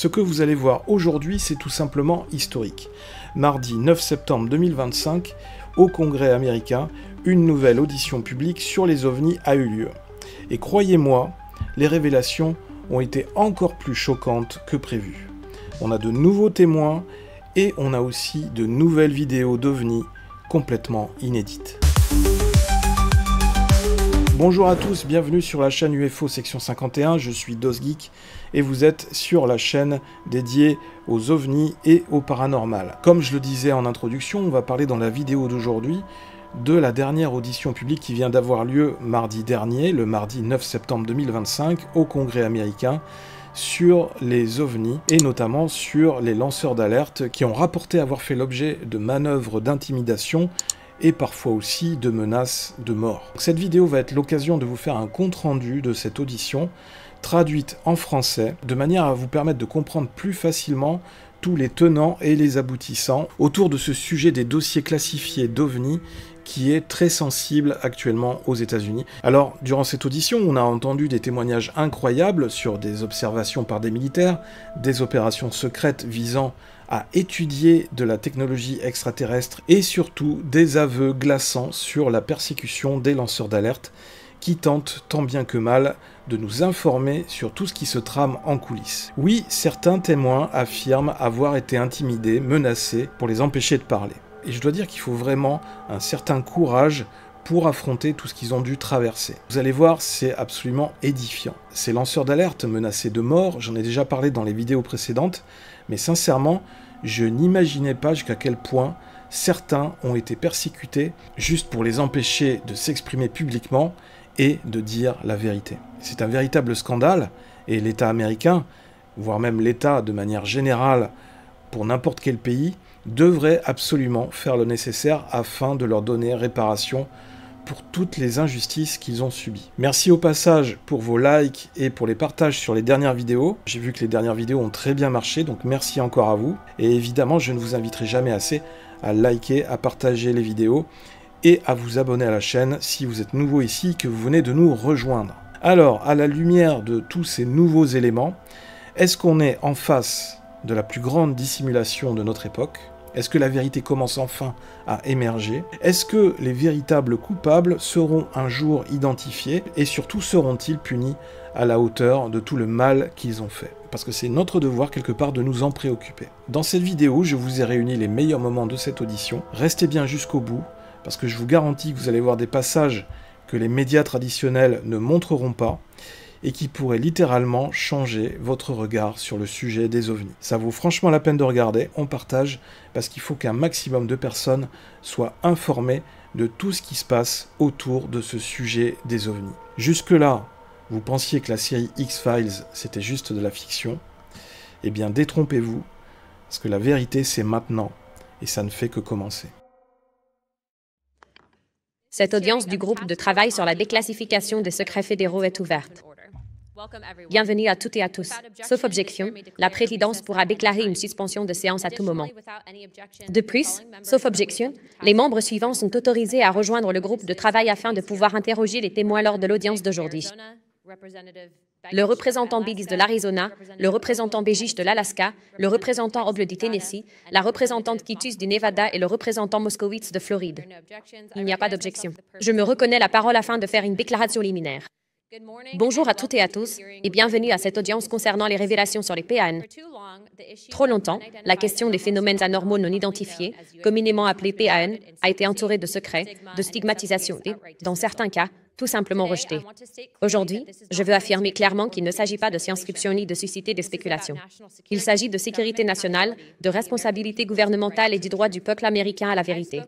Ce que vous allez voir aujourd'hui, c'est tout simplement historique. Mardi 9 septembre 2025, au Congrès américain, une nouvelle audition publique sur les ovnis a eu lieu. Et croyez-moi, les révélations ont été encore plus choquantes que prévu. On a de nouveaux témoins et on a aussi de nouvelles vidéos d'ovnis complètement inédites. Bonjour à tous, bienvenue sur la chaîne UFO section 51, je suis DosGeek et vous êtes sur la chaîne dédiée aux ovnis et au paranormal. Comme je le disais en introduction, on va parler dans la vidéo d'aujourd'hui de la dernière audition publique qui vient d'avoir lieu mardi dernier, le mardi 9 septembre 2025, au Congrès américain, sur les ovnis et notamment sur les lanceurs d'alerte qui ont rapporté avoir fait l'objet de manœuvres d'intimidation et parfois aussi de menaces de mort. Cette vidéo va être l'occasion de vous faire un compte-rendu de cette audition, traduite en français, de manière à vous permettre de comprendre plus facilement tous les tenants et les aboutissants autour de ce sujet des dossiers classifiés d'OVNI qui est très sensible actuellement aux États-Unis. Alors, durant cette audition, on a entendu des témoignages incroyables sur des observations par des militaires, des opérations secrètes visant à étudier de la technologie extraterrestre et surtout des aveux glaçants sur la persécution des lanceurs d'alerte qui tentent tant bien que mal de nous informer sur tout ce qui se trame en coulisses. Oui, certains témoins affirment avoir été intimidés, menacés pour les empêcher de parler. Et je dois dire qu'il faut vraiment un certain courage pour affronter tout ce qu'ils ont dû traverser. Vous allez voir, c'est absolument édifiant. Ces lanceurs d'alerte menacés de mort, j'en ai déjà parlé dans les vidéos précédentes, mais sincèrement, je n'imaginais pas jusqu'à quel point certains ont été persécutés juste pour les empêcher de s'exprimer publiquement et de dire la vérité. C'est un véritable scandale, et l'État américain, voire même l'État de manière générale pour n'importe quel pays, devrait absolument faire le nécessaire afin de leur donner réparation pour toutes les injustices qu'ils ont subies. Merci au passage pour vos likes et pour les partages sur les dernières vidéos. J'ai vu que les dernières vidéos ont très bien marché, donc merci encore à vous. Et évidemment, je ne vous inviterai jamais assez à liker, à partager les vidéos et à vous abonner à la chaîne si vous êtes nouveau ici, que vous venez de nous rejoindre. Alors, à la lumière de tous ces nouveaux éléments, est-ce qu'on est en face de la plus grande dissimulation de notre époque ? Est-ce que la vérité commence enfin à émerger? Est-ce que les véritables coupables seront un jour identifiés? Et surtout, seront-ils punis à la hauteur de tout le mal qu'ils ont fait? Parce que c'est notre devoir quelque part de nous en préoccuper. Dans cette vidéo, je vous ai réuni les meilleurs moments de cette audition. Restez bien jusqu'au bout, parce que je vous garantis que vous allez voir des passages que les médias traditionnels ne montreront pas, et qui pourrait littéralement changer votre regard sur le sujet des ovnis. Ça vaut franchement la peine de regarder, on partage, parce qu'il faut qu'un maximum de personnes soient informées de tout ce qui se passe autour de ce sujet des ovnis. Jusque-là, vous pensiez que la série X-Files, c'était juste de la fiction. Eh bien, détrompez-vous, parce que la vérité, c'est maintenant, et ça ne fait que commencer. Cette audience du groupe de travail sur la déclassification des secrets fédéraux est ouverte. Bienvenue à toutes et à tous. Sauf objection, la présidence pourra déclarer une suspension de séance à tout moment. De plus, sauf objection, les membres suivants sont autorisés à rejoindre le groupe de travail afin de pouvoir interroger les témoins lors de l'audience d'aujourd'hui. Le représentant Biggs de l'Arizona, le représentant Begish de l'Alaska, le représentant Oble du Tennessee, la représentante Kittus du Nevada et le représentant Moskowitz de Floride. Il n'y a pas d'objection. Je me reconnais la parole afin de faire une déclaration liminaire. Bonjour à toutes et à tous, et bienvenue à cette audience concernant les révélations sur les PAN. Trop longtemps, la question des phénomènes anormaux non identifiés, communément appelés PAN, a été entourée de secrets, de stigmatisation et, dans certains cas, tout simplement rejetée. Aujourd'hui, je veux affirmer clairement qu'il ne s'agit pas de science-fiction ni de susciter des spéculations. Il s'agit de sécurité nationale, de responsabilité gouvernementale et du droit du peuple américain à la vérité.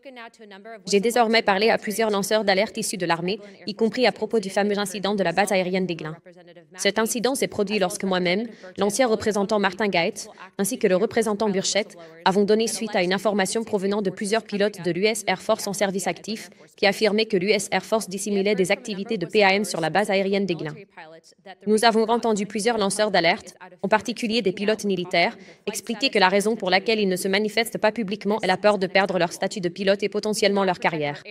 J'ai désormais parlé à plusieurs lanceurs d'alerte issus de l'armée, y compris à propos du fameux incident de la base aérienne d'Eglin. Cet incident s'est produit lorsque moi-même, l'ancien représentant Martin Gaetz, ainsi que le représentant Burchett, avons donné suite à une information provenant de plusieurs pilotes de l'US Air Force en service actif qui affirmaient que l'US Air Force dissimulait des activités de PAM sur la base aérienne d'Aiglun. Nous avons entendu plusieurs lanceurs d'alerte, en particulier des pilotes militaires, expliquer que la raison pour laquelle ils ne se manifestent pas publiquement est la peur de perdre leur statut de pilote et potentiellement leur carrière.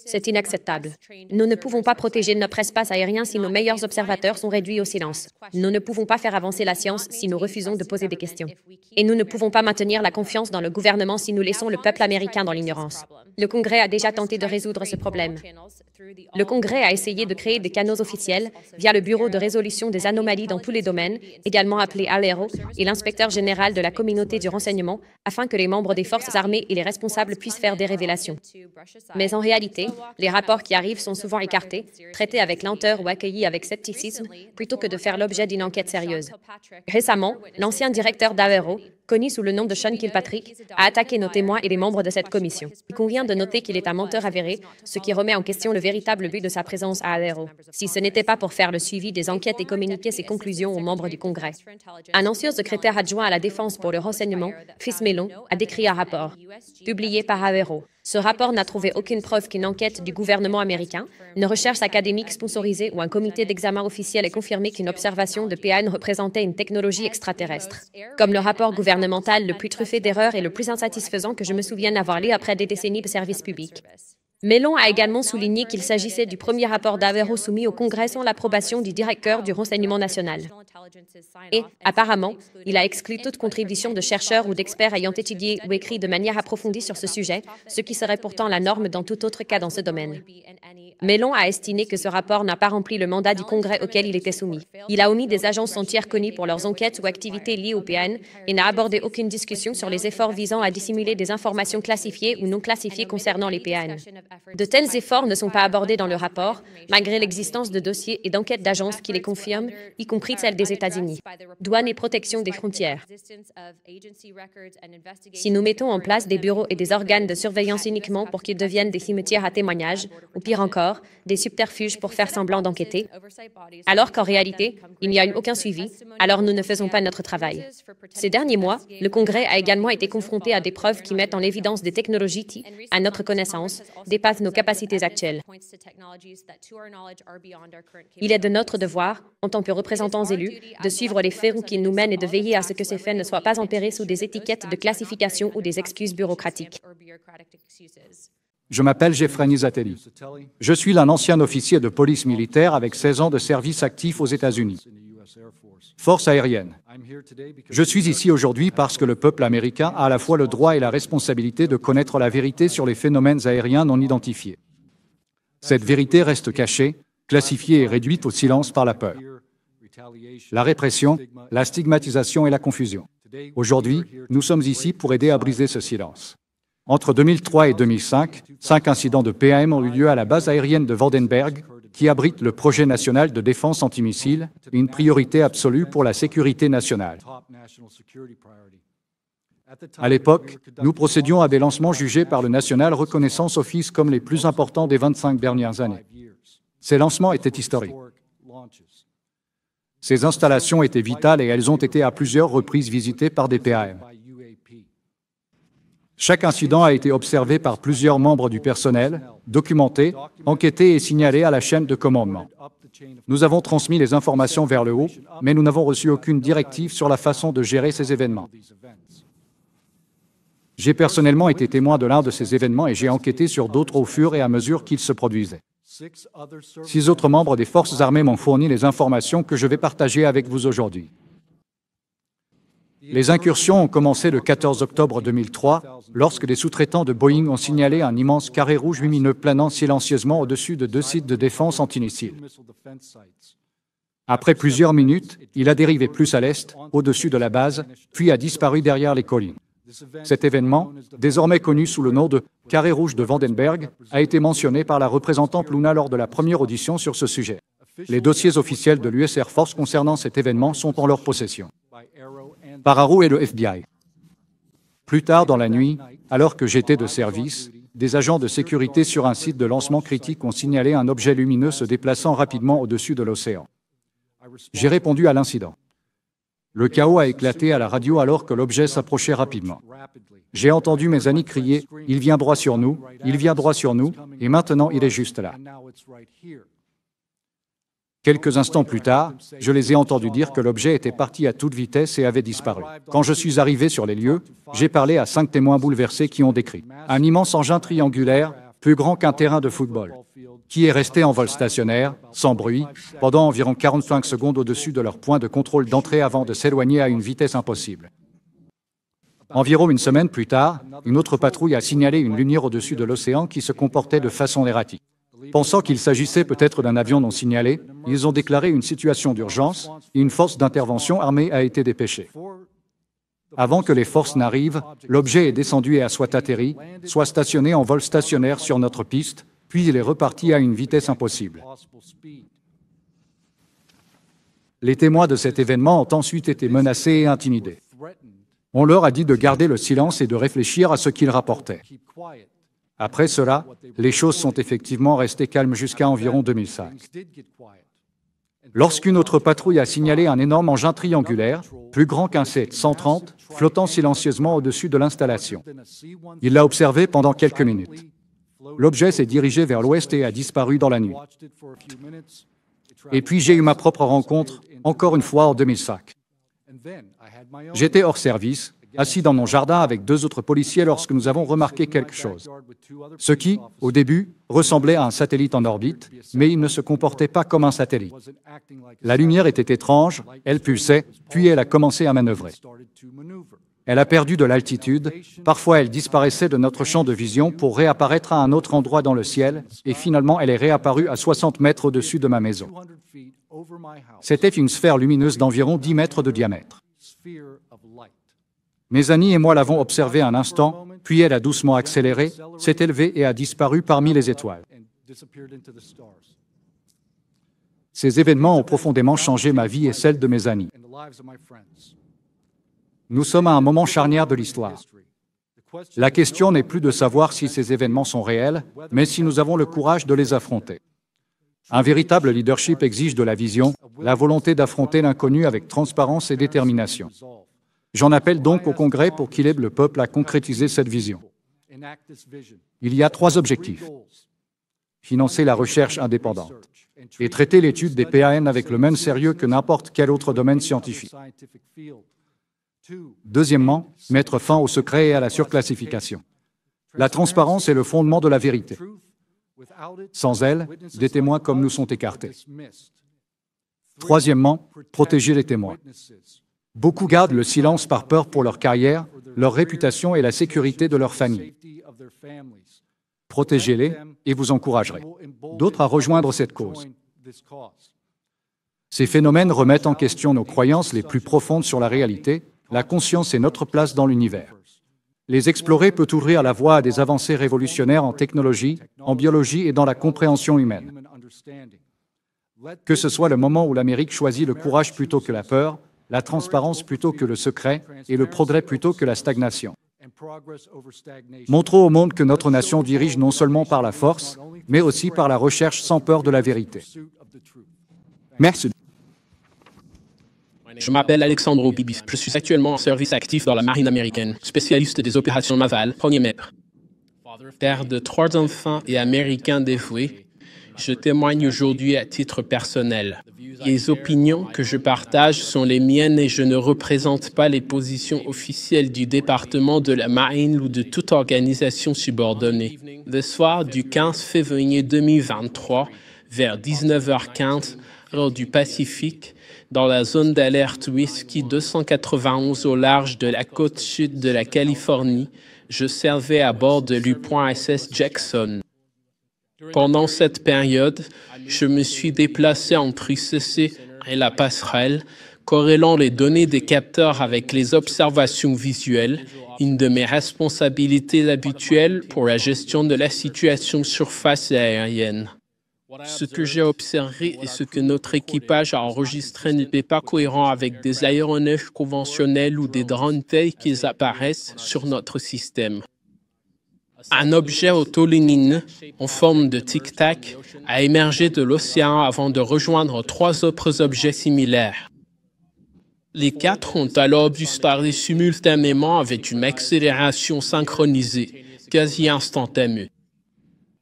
C'est inacceptable. Nous ne pouvons pas protéger notre espace aérien si nos meilleurs observateurs sont réduits au silence. Nous ne pouvons pas faire avancer la science si nous refusons de poser des questions. Et nous ne pouvons pas maintenir la confiance dans le gouvernement si nous laissons le peuple américain dans l'ignorance. Le Congrès a déjà tenté de résoudre ce problème. Le Congrès a essayé de créer des canaux officiels via le Bureau de résolution des anomalies dans tous les domaines, également appelé ALERO, et l'inspecteur général de la communauté du renseignement, afin que les membres des forces armées et les responsables puissent faire des révélations. Mais en réalité, les rapports qui arrivent sont souvent écartés, traités avec lenteur ou accueillis avec scepticisme, plutôt que de faire l'objet d'une enquête sérieuse. Récemment, l'ancien directeur d'ALERO, connu sous le nom de Sean Kilpatrick, a attaqué nos témoins et les membres de cette commission. Il convient de noter qu'il est un menteur avéré, ce qui remet en question le véritable but de sa présence à ALERO, si ce n'était pas pour faire le suivi des enquêtes et communiquer ses conclusions aux membres du Congrès. Un ancien secrétaire adjoint à la Défense pour le renseignement, Chris Mellon, a décrit un rapport, publié par ALERO. Ce rapport n'a trouvé aucune preuve qu'une enquête du gouvernement américain, une recherche académique sponsorisée ou un comité d'examen officiel ait confirmé qu'une observation de PAN représentait une technologie extraterrestre. Comme le rapport gouvernemental le plus truffé d'erreurs et le plus insatisfaisant que je me souvienne avoir lu après des décennies de service public. Mellon a également souligné qu'il s'agissait du premier rapport d'ALERO soumis au Congrès sans l'approbation du directeur du renseignement national. Et, apparemment, il a exclu toute contribution de chercheurs ou d'experts ayant étudié ou écrit de manière approfondie sur ce sujet, ce qui serait pourtant la norme dans tout autre cas dans ce domaine. Mellon a estimé que ce rapport n'a pas rempli le mandat du Congrès auquel il était soumis. Il a omis des agences entières connues pour leurs enquêtes ou activités liées au PAN et n'a abordé aucune discussion sur les efforts visant à dissimuler des informations classifiées ou non classifiées concernant les PAN. De tels efforts ne sont pas abordés dans le rapport, malgré l'existence de dossiers et d'enquêtes d'agences qui les confirment, y compris celles des États-Unis. Douane et protection des frontières. Si nous mettons en place des bureaux et des organes de surveillance uniquement pour qu'ils deviennent des cimetières à témoignages, ou pire encore, des subterfuges pour faire semblant d'enquêter, alors qu'en réalité, il n'y a eu aucun suivi, alors nous ne faisons pas notre travail. Ces derniers mois, le Congrès a également été confronté à des preuves qui mettent en évidence des technologies qui, à notre connaissance, dépassent nos capacités actuelles. Il est de notre devoir, en tant que représentants élus, de suivre les faits où qu'ils nous mènent et de veiller à ce que ces faits ne soient pas enterrés sous des étiquettes de classification ou des excuses bureaucratiques. Je m'appelle Jeffrey Nizatelli. Je suis un ancien officier de police militaire avec 16 ans de service actif aux États-Unis. Force aérienne. Je suis ici aujourd'hui parce que le peuple américain a à la fois le droit et la responsabilité de connaître la vérité sur les phénomènes aériens non identifiés. Cette vérité reste cachée, classifiée et réduite au silence par la peur, la répression, la stigmatisation et la confusion. Aujourd'hui, nous sommes ici pour aider à briser ce silence. Entre 2003 et 2005, 5 incidents de PAM ont eu lieu à la base aérienne de Vandenberg, qui abrite le projet national de défense antimissile, une priorité absolue pour la sécurité nationale. À l'époque, nous procédions à des lancements jugés par le National Reconnaissance Office comme les plus importants des 25 dernières années. Ces lancements étaient historiques. Ces installations étaient vitales et elles ont été à plusieurs reprises visitées par des PAM. Chaque incident a été observé par plusieurs membres du personnel, documenté, enquêté et signalé à la chaîne de commandement. Nous avons transmis les informations vers le haut, mais nous n'avons reçu aucune directive sur la façon de gérer ces événements. J'ai personnellement été témoin de l'un de ces événements et j'ai enquêté sur d'autres au fur et à mesure qu'ils se produisaient. 6 autres membres des forces armées m'ont fourni les informations que je vais partager avec vous aujourd'hui. Les incursions ont commencé le 14 octobre 2003, lorsque des sous-traitants de Boeing ont signalé un immense carré rouge lumineux planant silencieusement au-dessus de 2 sites de défense antimissiles. Après plusieurs minutes, il a dérivé plus à l'est, au-dessus de la base, puis a disparu derrière les collines. Cet événement, désormais connu sous le nom de « carré rouge de Vandenberg », a été mentionné par la représentante Luna lors de la première audition sur ce sujet. Les dossiers officiels de l'US Air Force concernant cet événement sont en leur possession. Par ARROW et le FBI. Plus tard dans la nuit, alors que j'étais de service, des agents de sécurité sur un site de lancement critique ont signalé un objet lumineux se déplaçant rapidement au-dessus de l'océan. J'ai répondu à l'incident. Le chaos a éclaté à la radio alors que l'objet s'approchait rapidement. J'ai entendu mes amis crier « Il vient droit sur nous, il vient droit sur nous, et maintenant il est juste là ». Quelques instants plus tard, je les ai entendus dire que l'objet était parti à toute vitesse et avait disparu. Quand je suis arrivé sur les lieux, j'ai parlé à 5 témoins bouleversés qui ont décrit un immense engin triangulaire, plus grand qu'un terrain de football, qui est resté en vol stationnaire, sans bruit, pendant environ 45 secondes au-dessus de leur point de contrôle d'entrée avant de s'éloigner à une vitesse impossible. Environ une semaine plus tard, une autre patrouille a signalé une lumière au-dessus de l'océan qui se comportait de façon erratique. Pensant qu'il s'agissait peut-être d'un avion non signalé, ils ont déclaré une situation d'urgence et une force d'intervention armée a été dépêchée. Avant que les forces n'arrivent, l'objet est descendu et a soit atterri, soit stationné en vol stationnaire sur notre piste, puis il est reparti à une vitesse impossible. Les témoins de cet événement ont ensuite été menacés et intimidés. On leur a dit de garder le silence et de réfléchir à ce qu'ils rapportaient. Après cela, les choses sont effectivement restées calmes jusqu'à environ 2005. Lorsqu'une autre patrouille a signalé un énorme engin triangulaire, plus grand qu'un C-130, flottant silencieusement au-dessus de l'installation. Il l'a observé pendant quelques minutes. L'objet s'est dirigé vers l'ouest et a disparu dans la nuit. Et puis j'ai eu ma propre rencontre, encore une fois en 2005. J'étais hors service, assis dans mon jardin avec 2 autres policiers lorsque nous avons remarqué quelque chose. Ce qui, au début, ressemblait à un satellite en orbite, mais il ne se comportait pas comme un satellite. La lumière était étrange, elle pulsait, puis elle a commencé à manœuvrer. Elle a perdu de l'altitude, parfois elle disparaissait de notre champ de vision pour réapparaître à un autre endroit dans le ciel, et finalement elle est réapparue à 60 mètres au-dessus de ma maison. C'était une sphère lumineuse d'environ 10 mètres de diamètre. Mes amis et moi l'avons observée un instant, puis elle a doucement accéléré, s'est élevée et a disparu parmi les étoiles. Ces événements ont profondément changé ma vie et celle de mes amis. Nous sommes à un moment charnière de l'histoire. La question n'est plus de savoir si ces événements sont réels, mais si nous avons le courage de les affronter. Un véritable leadership exige de la vision, la volonté d'affronter l'inconnu avec transparence et détermination. J'en appelle donc au Congrès pour qu'il aide le peuple à concrétiser cette vision. Il y a 3 objectifs. Financer la recherche indépendante et traiter l'étude des PAN avec le même sérieux que n'importe quel autre domaine scientifique. Deuxièmement, mettre fin au secret et à la surclassification. La transparence est le fondement de la vérité. Sans elle, des témoins comme nous sont écartés. Troisièmement, protéger les témoins. Beaucoup gardent le silence par peur pour leur carrière, leur réputation et la sécurité de leur famille. Protégez-les et vous encouragerez d'autres à rejoindre cette cause. Ces phénomènes remettent en question nos croyances les plus profondes sur la réalité, la conscience et notre place dans l'univers. Les explorer peut ouvrir la voie à des avancées révolutionnaires en technologie, en biologie et dans la compréhension humaine. Que ce soit le moment où l'Amérique choisit le courage plutôt que la peur, la transparence plutôt que le secret et le progrès plutôt que la stagnation. Montrons au monde que notre nation dirige non seulement par la force, mais aussi par la recherche sans peur de la vérité. Merci. Je m'appelle Alexandro Bibis. Je suis actuellement en service actif dans la marine américaine, spécialiste des opérations navales, 1er mètre. Père de 3 enfants et américain dévoué, je témoigne aujourd'hui à titre personnel. Les opinions que je partage sont les miennes et je ne représente pas les positions officielles du département de la marine ou de toute organisation subordonnée. Le soir du 15 février 2023, vers 19h15, heure du Pacifique, dans la zone d'alerte Whiskey 291 au large de la côte sud de la Californie, je servais à bord de l'U.SS Jackson. Pendant cette période, je me suis déplacé entre ICC et la passerelle, corrélant les données des capteurs avec les observations visuelles, une de mes responsabilités habituelles pour la gestion de la situation surface et aérienne. Ce que j'ai observé et ce que notre équipage a enregistré n'était pas cohérent avec des aéronefs conventionnels ou des drones tels qu'ils apparaissent sur notre système. Un objet autolumineux, en forme de tic-tac, a émergé de l'océan avant de rejoindre 3 autres objets similaires. Les 4 ont alors dispararu simultanément avec une accélération synchronisée, quasi instantanée.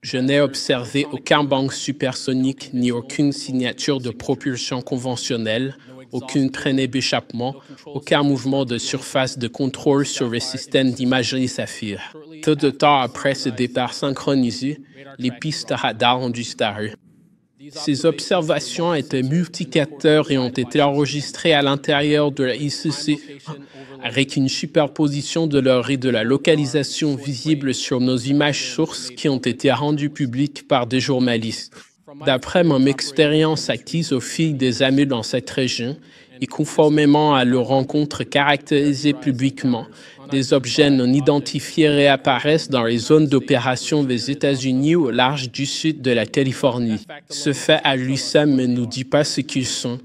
Je n'ai observé aucun bang supersonique ni aucune signature de propulsion conventionnelle, aucune traînée d'échappement, aucun mouvement de surface de contrôle sur le système d'imagerie Saphir. Peu de temps après ce départ synchronisé, les pistes radar ont disparu. Ces observations étaient multicapteurs et ont été enregistrées à l'intérieur de la ICC avec une superposition de l'heure et de la localisation visible sur nos images sources qui ont été rendues publiques par des journalistes. D'après mon expérience acquise au fil des années dans cette région, et conformément à leurs rencontres caractérisées publiquement, des objets non identifiés réapparaissent dans les zones d'opération des États-Unis au large du sud de la Californie. Ce fait à lui seul ne nous dit pas ce qu'ils sont,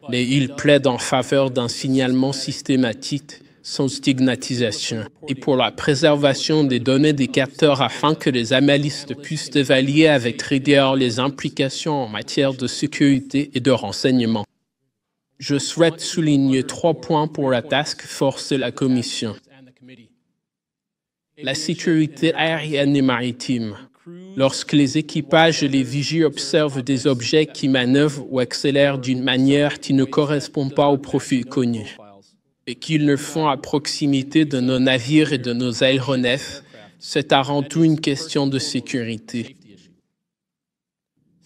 mais il plaide en faveur d'un signalement systématique sans stigmatisation et pour la préservation des données des capteurs afin que les analystes puissent évaluer avec rigueur les implications en matière de sécurité et de renseignement. Je souhaite souligner 3 points pour la task force et la commission. La sécurité aérienne et maritime. Lorsque les équipages et les vigies observent des objets qui manœuvrent ou accélèrent d'une manière qui ne correspond pas au profil connu, et qu'ils le font à proximité de nos navires et de nos aéronefs, c'est avant tout une question de sécurité.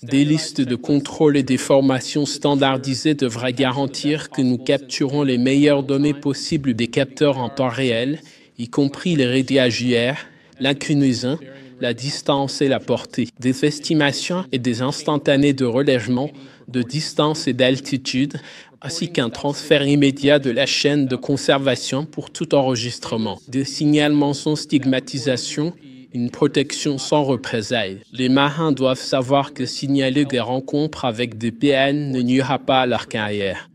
Des listes de contrôle et des formations standardisées devraient garantir que nous capturons les meilleures données possibles des capteurs en temps réel, y compris les radiagières, l'inclinaison, la distance et la portée, des estimations et des instantanés de relèvement, de distance et d'altitude, ainsi qu'un transfert immédiat de la chaîne de conservation pour tout enregistrement, des signalements sans stigmatisation, une protection sans représailles. Les marins doivent savoir que signaler des rencontres avec des PN ne nuira pas à leur carrière.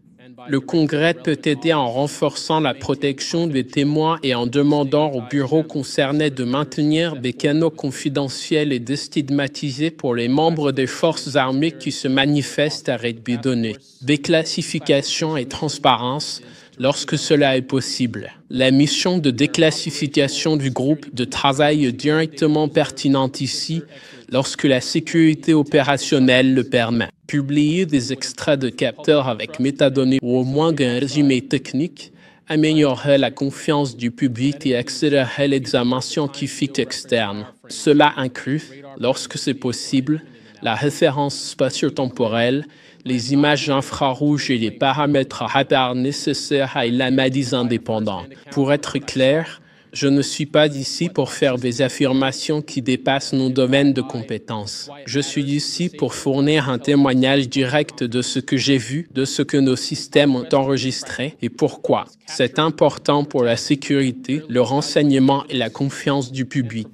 Le Congrès peut aider en renforçant la protection des témoins et en demandant au bureau concerné de maintenir des canaux confidentiels et déstigmatisés pour les membres des forces armées qui se manifestent avec des données. Déclassification et transparence lorsque cela est possible. La mission de déclassification du groupe de travail est directement pertinente ici lorsque la sécurité opérationnelle le permet. Publier des extraits de capteurs avec métadonnées ou au moins un résumé technique améliorerait la confiance du public et accélérerait l'examen scientifique externe. Cela inclut, lorsque c'est possible, la référence spatio-temporelle, les images infrarouges et les paramètres radar nécessaires à une analyse indépendante. Pour être clair, je ne suis pas ici pour faire des affirmations qui dépassent nos domaines de compétences. Je suis ici pour fournir un témoignage direct de ce que j'ai vu, de ce que nos systèmes ont enregistré et pourquoi. C'est important pour la sécurité, le renseignement et la confiance du public.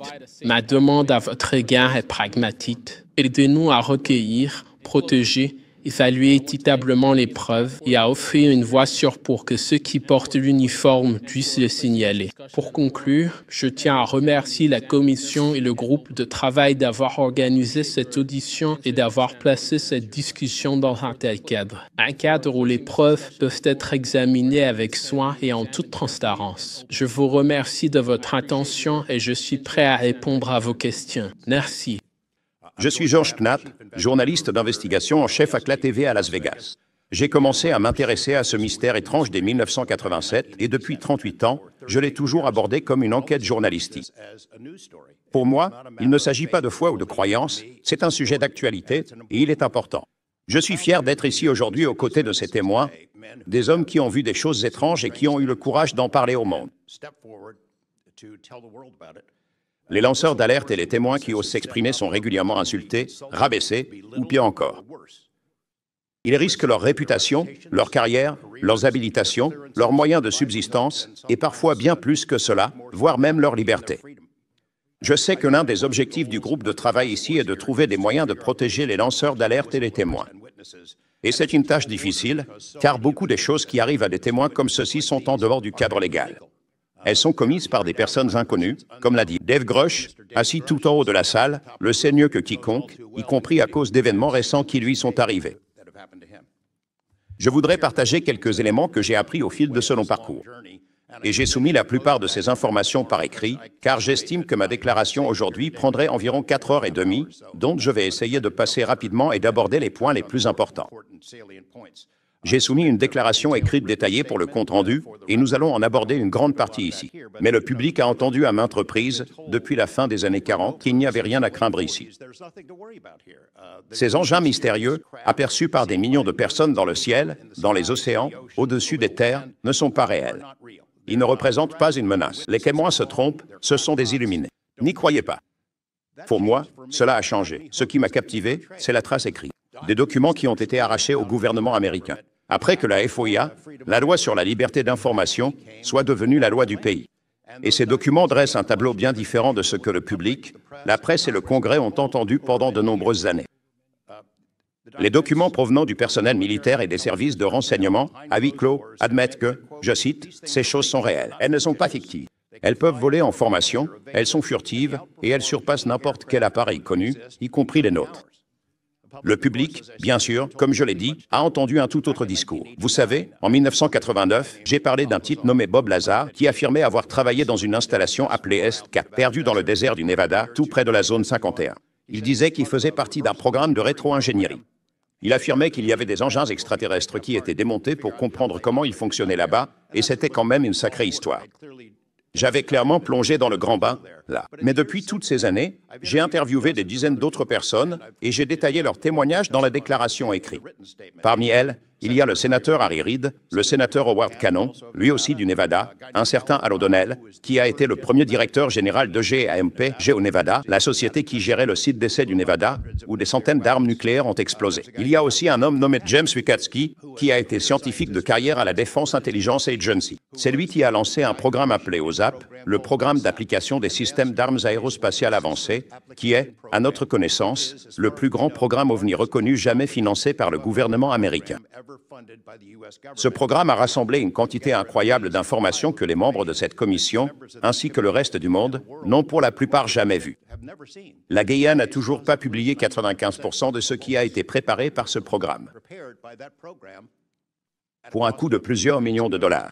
Ma demande à votre égard est pragmatique. Aidez-nous à recueillir, protéger, évaluer équitablement les preuves et à offrir une voie sûre pour que ceux qui portent l'uniforme puissent le signaler. Pour conclure, je tiens à remercier la Commission et le groupe de travail d'avoir organisé cette audition et d'avoir placé cette discussion dans un tel cadre. Un cadre où les preuves peuvent être examinées avec soin et en toute transparence. Je vous remercie de votre attention et je suis prêt à répondre à vos questions. Merci. Je suis Georges Knapp, journaliste d'investigation en chef à CLA TV à Las Vegas. J'ai commencé à m'intéresser à ce mystère étrange dès 1987 et depuis 38 ans, je l'ai toujours abordé comme une enquête journalistique. Pour moi, il ne s'agit pas de foi ou de croyance, c'est un sujet d'actualité et il est important. Je suis fier d'être ici aujourd'hui aux côtés de ces témoins, des hommes qui ont vu des choses étranges et qui ont eu le courage d'en parler au monde. Les lanceurs d'alerte et les témoins qui osent s'exprimer sont régulièrement insultés, rabaissés ou pire encore. Ils risquent leur réputation, leur carrière, leurs habilitations, leurs moyens de subsistance et parfois bien plus que cela, voire même leur liberté. Je sais que l'un des objectifs du groupe de travail ici est de trouver des moyens de protéger les lanceurs d'alerte et les témoins. Et c'est une tâche difficile, car beaucoup des choses qui arrivent à des témoins comme ceux-ci sont en dehors du cadre légal. Elles sont commises par des personnes inconnues, comme l'a dit Dave Grush, assis tout en haut de la salle, le sait mieux que quiconque, y compris à cause d'événements récents qui lui sont arrivés. Je voudrais partager quelques éléments que j'ai appris au fil de ce long parcours. Et j'ai soumis la plupart de ces informations par écrit, car j'estime que ma déclaration aujourd'hui prendrait environ 4h30, dont je vais essayer de passer rapidement et d'aborder les points les plus importants. J'ai soumis une déclaration écrite détaillée pour le compte-rendu, et nous allons en aborder une grande partie ici. Mais le public a entendu à maintes reprises, depuis la fin des années 40, qu'il n'y avait rien à craindre ici. Ces engins mystérieux, aperçus par des millions de personnes dans le ciel, dans les océans, au-dessus des terres, ne sont pas réels. Ils ne représentent pas une menace. Les témoins se trompent, ce sont des illuminés. N'y croyez pas. Pour moi, cela a changé. Ce qui m'a captivé, c'est la trace écrite. Des documents qui ont été arrachés au gouvernement américain. Après que la FOIA, la loi sur la liberté d'information, soit devenue la loi du pays. Et ces documents dressent un tableau bien différent de ce que le public, la presse et le Congrès ont entendu pendant de nombreuses années. Les documents provenant du personnel militaire et des services de renseignement, à huis clos, admettent que, je cite, « ces choses sont réelles. Elles ne sont pas fictives. Elles peuvent voler en formation, elles sont furtives et elles surpassent n'importe quel appareil connu, y compris les nôtres. » Le public, bien sûr, comme je l'ai dit, a entendu un tout autre discours. Vous savez, en 1989, j'ai parlé d'un type nommé Bob Lazar qui affirmait avoir travaillé dans une installation appelée EST-4, perdue dans le désert du Nevada, tout près de la zone 51. Il disait qu'il faisait partie d'un programme de rétro-ingénierie. Il affirmait qu'il y avait des engins extraterrestres qui étaient démontés pour comprendre comment ils fonctionnaient là-bas, et c'était quand même une sacrée histoire. J'avais clairement plongé dans le grand bain, là. Mais depuis toutes ces années, j'ai interviewé des dizaines d'autres personnes et j'ai détaillé leurs témoignages dans la déclaration écrite. Parmi elles, il y a le sénateur Harry Reid, le sénateur Howard Cannon, lui aussi du Nevada, un certain Al O'Donnell, qui a été le premier directeur général d'EGAMP, Geo-Nevada, la société qui gérait le site d'essai du Nevada, où des centaines d'armes nucléaires ont explosé. Il y a aussi un homme nommé James Wikatsky, qui a été scientifique de carrière à la Defense Intelligence Agency. C'est lui qui a lancé un programme appelé OSAP, le programme d'application des systèmes d'armes aérospatiales avancées, qui est, à notre connaissance, le plus grand programme OVNI reconnu jamais financé par le gouvernement américain. Ce programme a rassemblé une quantité incroyable d'informations que les membres de cette commission, ainsi que le reste du monde, n'ont pour la plupart jamais vues. La Guyane n'a toujours pas publié 95% de ce qui a été préparé par ce programme, pour un coût de plusieurs millions de dollars.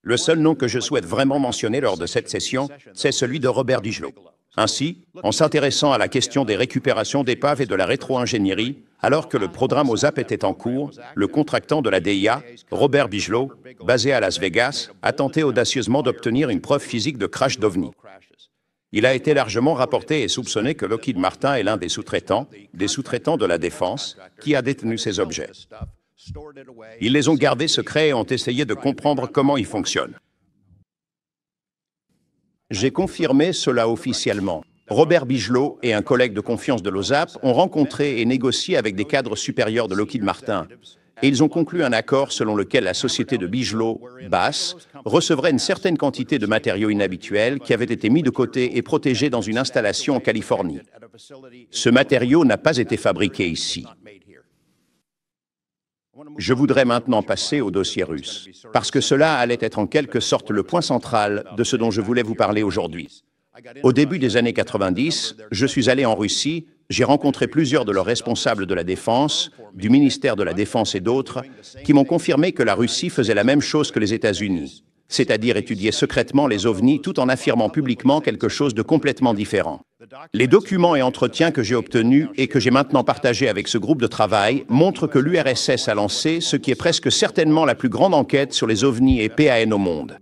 Le seul nom que je souhaite vraiment mentionner lors de cette session, c'est celui de Robert Bigelow. Ainsi, en s'intéressant à la question des récupérations d'épaves et de la rétro-ingénierie, alors que le programme OSAP était en cours, le contractant de la DIA, Robert Bigelow, basé à Las Vegas, a tenté audacieusement d'obtenir une preuve physique de crash d'OVNI. Il a été largement rapporté et soupçonné que Lockheed Martin est l'un des sous-traitants de la défense, qui a détenu ces objets. Ils les ont gardés secrets et ont essayé de comprendre comment ils fonctionnent. J'ai confirmé cela officiellement. Robert Bigelow et un collègue de confiance de l'OSAP ont rencontré et négocié avec des cadres supérieurs de Lockheed Martin. Et ils ont conclu un accord selon lequel la société de Bigelow, Bass, recevrait une certaine quantité de matériaux inhabituels qui avaient été mis de côté et protégés dans une installation en Californie. Ce matériau n'a pas été fabriqué ici. Je voudrais maintenant passer au dossier russe, parce que cela allait être en quelque sorte le point central de ce dont je voulais vous parler aujourd'hui. Au début des années 90, je suis allé en Russie, j'ai rencontré plusieurs de leurs responsables de la défense, du ministère de la Défense et d'autres, qui m'ont confirmé que la Russie faisait la même chose que les États-Unis, c'est-à-dire étudier secrètement les ovnis tout en affirmant publiquement quelque chose de complètement différent. Les documents et entretiens que j'ai obtenus et que j'ai maintenant partagés avec ce groupe de travail montrent que l'URSS a lancé ce qui est presque certainement la plus grande enquête sur les ovnis et PAN au monde.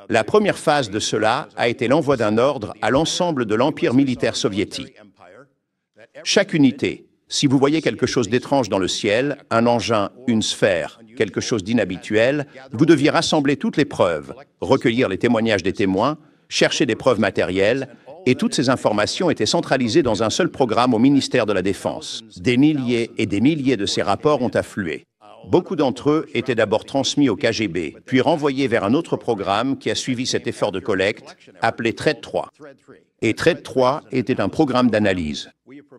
La première phase de cela a été l'envoi d'un ordre à l'ensemble de l'empire militaire soviétique. Chaque unité, si vous voyez quelque chose d'étrange dans le ciel, un engin, une sphère, quelque chose d'inhabituel, vous deviez rassembler toutes les preuves, recueillir les témoignages des témoins, chercher des preuves matérielles, et toutes ces informations étaient centralisées dans un seul programme au ministère de la Défense. Des milliers et des milliers de ces rapports ont afflué. Beaucoup d'entre eux étaient d'abord transmis au KGB, puis renvoyés vers un autre programme qui a suivi cet effort de collecte, appelé Thread 3. Et Thread 3 était un programme d'analyse.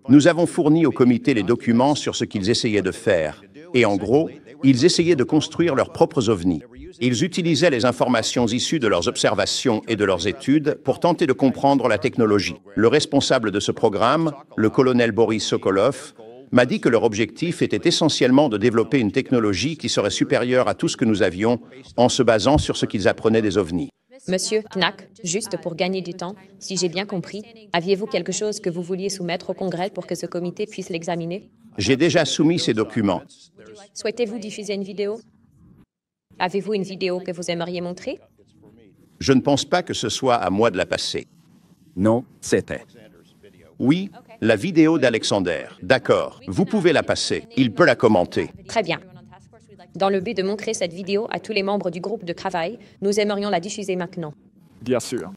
Nous avons fourni au comité les documents sur ce qu'ils essayaient de faire. Et en gros, ils essayaient de construire leurs propres ovnis. Ils utilisaient les informations issues de leurs observations et de leurs études pour tenter de comprendre la technologie. Le responsable de ce programme, le colonel Boris Sokolov, m'a dit que leur objectif était essentiellement de développer une technologie qui serait supérieure à tout ce que nous avions en se basant sur ce qu'ils apprenaient des ovnis. Monsieur Knack, juste pour gagner du temps, si j'ai bien compris, aviez-vous quelque chose que vous vouliez soumettre au Congrès pour que ce comité puisse l'examiner? J'ai déjà soumis ces documents. Souhaitez-vous diffuser une vidéo? Avez-vous une vidéo que vous aimeriez montrer? Je ne pense pas que ce soit à moi de la passer. Non, c'était. Oui, la vidéo d'Alexander. D'accord, vous pouvez la passer. Il peut la commenter. Très bien. Dans le but de montrer cette vidéo à tous les membres du groupe de travail, nous aimerions la diffuser maintenant. Bien sûr.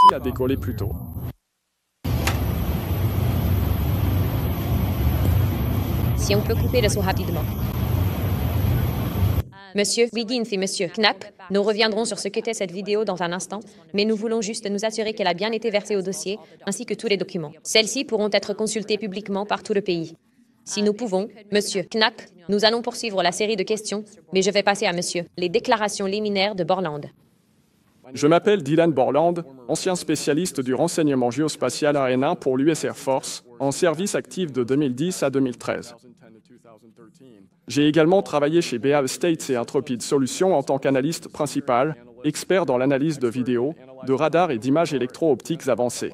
Celle-ci a décollé plus tôt. Si on peut couper le son rapidement. Monsieur Wiggins et Monsieur Knapp, nous reviendrons sur ce qu'était cette vidéo dans un instant, mais nous voulons juste nous assurer qu'elle a bien été versée au dossier, ainsi que tous les documents. Celles-ci pourront être consultées publiquement par tout le pays. Si nous pouvons, Monsieur Knapp, nous allons poursuivre la série de questions, mais je vais passer à Monsieur les déclarations liminaires de Borland. Je m'appelle Dylan Borland, ancien spécialiste du renseignement géospatial aérien pour l'US Air Force, en service actif de 2010 à 2013. J'ai également travaillé chez BAE States et Intrepid Solutions en tant qu'analyste principal, expert dans l'analyse de vidéos, de radars et d'images électro-optiques avancées,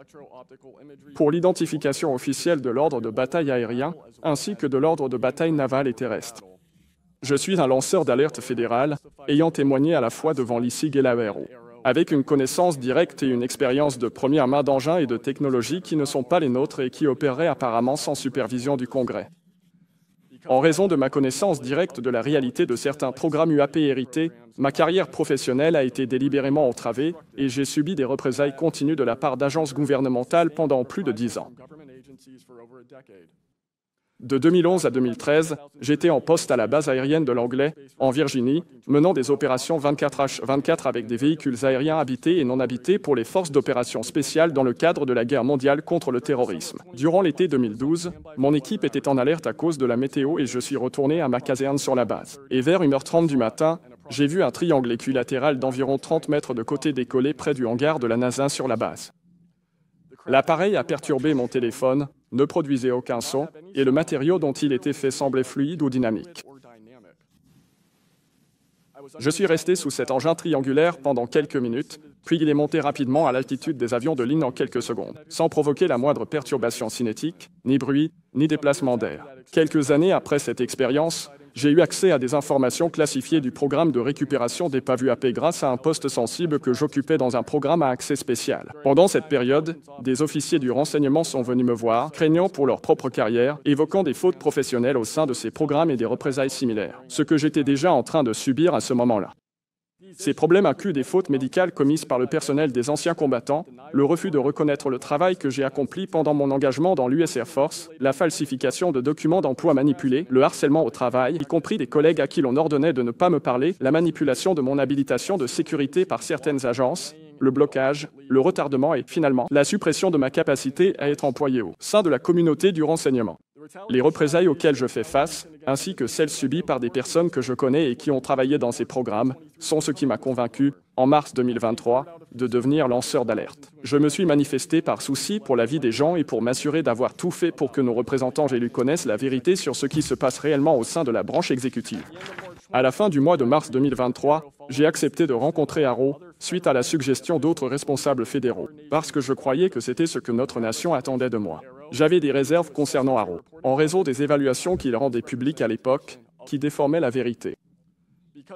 pour l'identification officielle de l'ordre de bataille aérien, ainsi que de l'ordre de bataille naval et terrestre. Je suis un lanceur d'alerte fédéral, ayant témoigné à la fois devant l'ICIG et l'AERO, avec une connaissance directe et une expérience de première main d'engins et de technologies qui ne sont pas les nôtres et qui opéreraient apparemment sans supervision du Congrès. En raison de ma connaissance directe de la réalité de certains programmes UAP hérités, ma carrière professionnelle a été délibérément entravée et j'ai subi des représailles continues de la part d'agences gouvernementales pendant plus de 10 ans. De 2011 à 2013, j'étais en poste à la base aérienne de l'Anglais, en Virginie, menant des opérations 24H24 avec des véhicules aériens habités et non habités pour les forces d'opération spéciales dans le cadre de la guerre mondiale contre le terrorisme. Durant l'été 2012, mon équipe était en alerte à cause de la météo et je suis retourné à ma caserne sur la base. Et vers 1h30 du matin, j'ai vu un triangle équilatéral d'environ 30 mètres de côté décoller près du hangar de la NASA sur la base. L'appareil a perturbé mon téléphone, ne produisait aucun son, et le matériau dont il était fait semblait fluide ou dynamique. Je suis resté sous cet engin triangulaire pendant quelques minutes, puis il est monté rapidement à l'altitude des avions de ligne en quelques secondes, sans provoquer la moindre perturbation cinétique, ni bruit, ni déplacement d'air. Quelques années après cette expérience, j'ai eu accès à des informations classifiées du programme de récupération d'épave UAP grâce à un poste sensible que j'occupais dans un programme à accès spécial. Pendant cette période, des officiers du renseignement sont venus me voir, craignant pour leur propre carrière, évoquant des fautes professionnelles au sein de ces programmes et des représailles similaires, ce que j'étais déjà en train de subir à ce moment-là. Ces problèmes incluent des fautes médicales commises par le personnel des anciens combattants, le refus de reconnaître le travail que j'ai accompli pendant mon engagement dans l'US Air Force, la falsification de documents d'emploi manipulés, le harcèlement au travail, y compris des collègues à qui l'on ordonnait de ne pas me parler, la manipulation de mon habilitation de sécurité par certaines agences, le blocage, le retardement et, finalement, la suppression de ma capacité à être employé au sein de la communauté du renseignement. Les représailles auxquelles je fais face, ainsi que celles subies par des personnes que je connais et qui ont travaillé dans ces programmes, sont ce qui m'a convaincu, en mars 2023, de devenir lanceur d'alerte. Je me suis manifesté par souci pour la vie des gens et pour m'assurer d'avoir tout fait pour que nos représentants élus connaissent la vérité sur ce qui se passe réellement au sein de la branche exécutive. À la fin du mois de mars 2023, j'ai accepté de rencontrer Arrow, suite à la suggestion d'autres responsables fédéraux, parce que je croyais que c'était ce que notre nation attendait de moi. J'avais des réserves concernant Arrow, en raison des évaluations qu'il rendait publiques à l'époque, qui déformaient la vérité.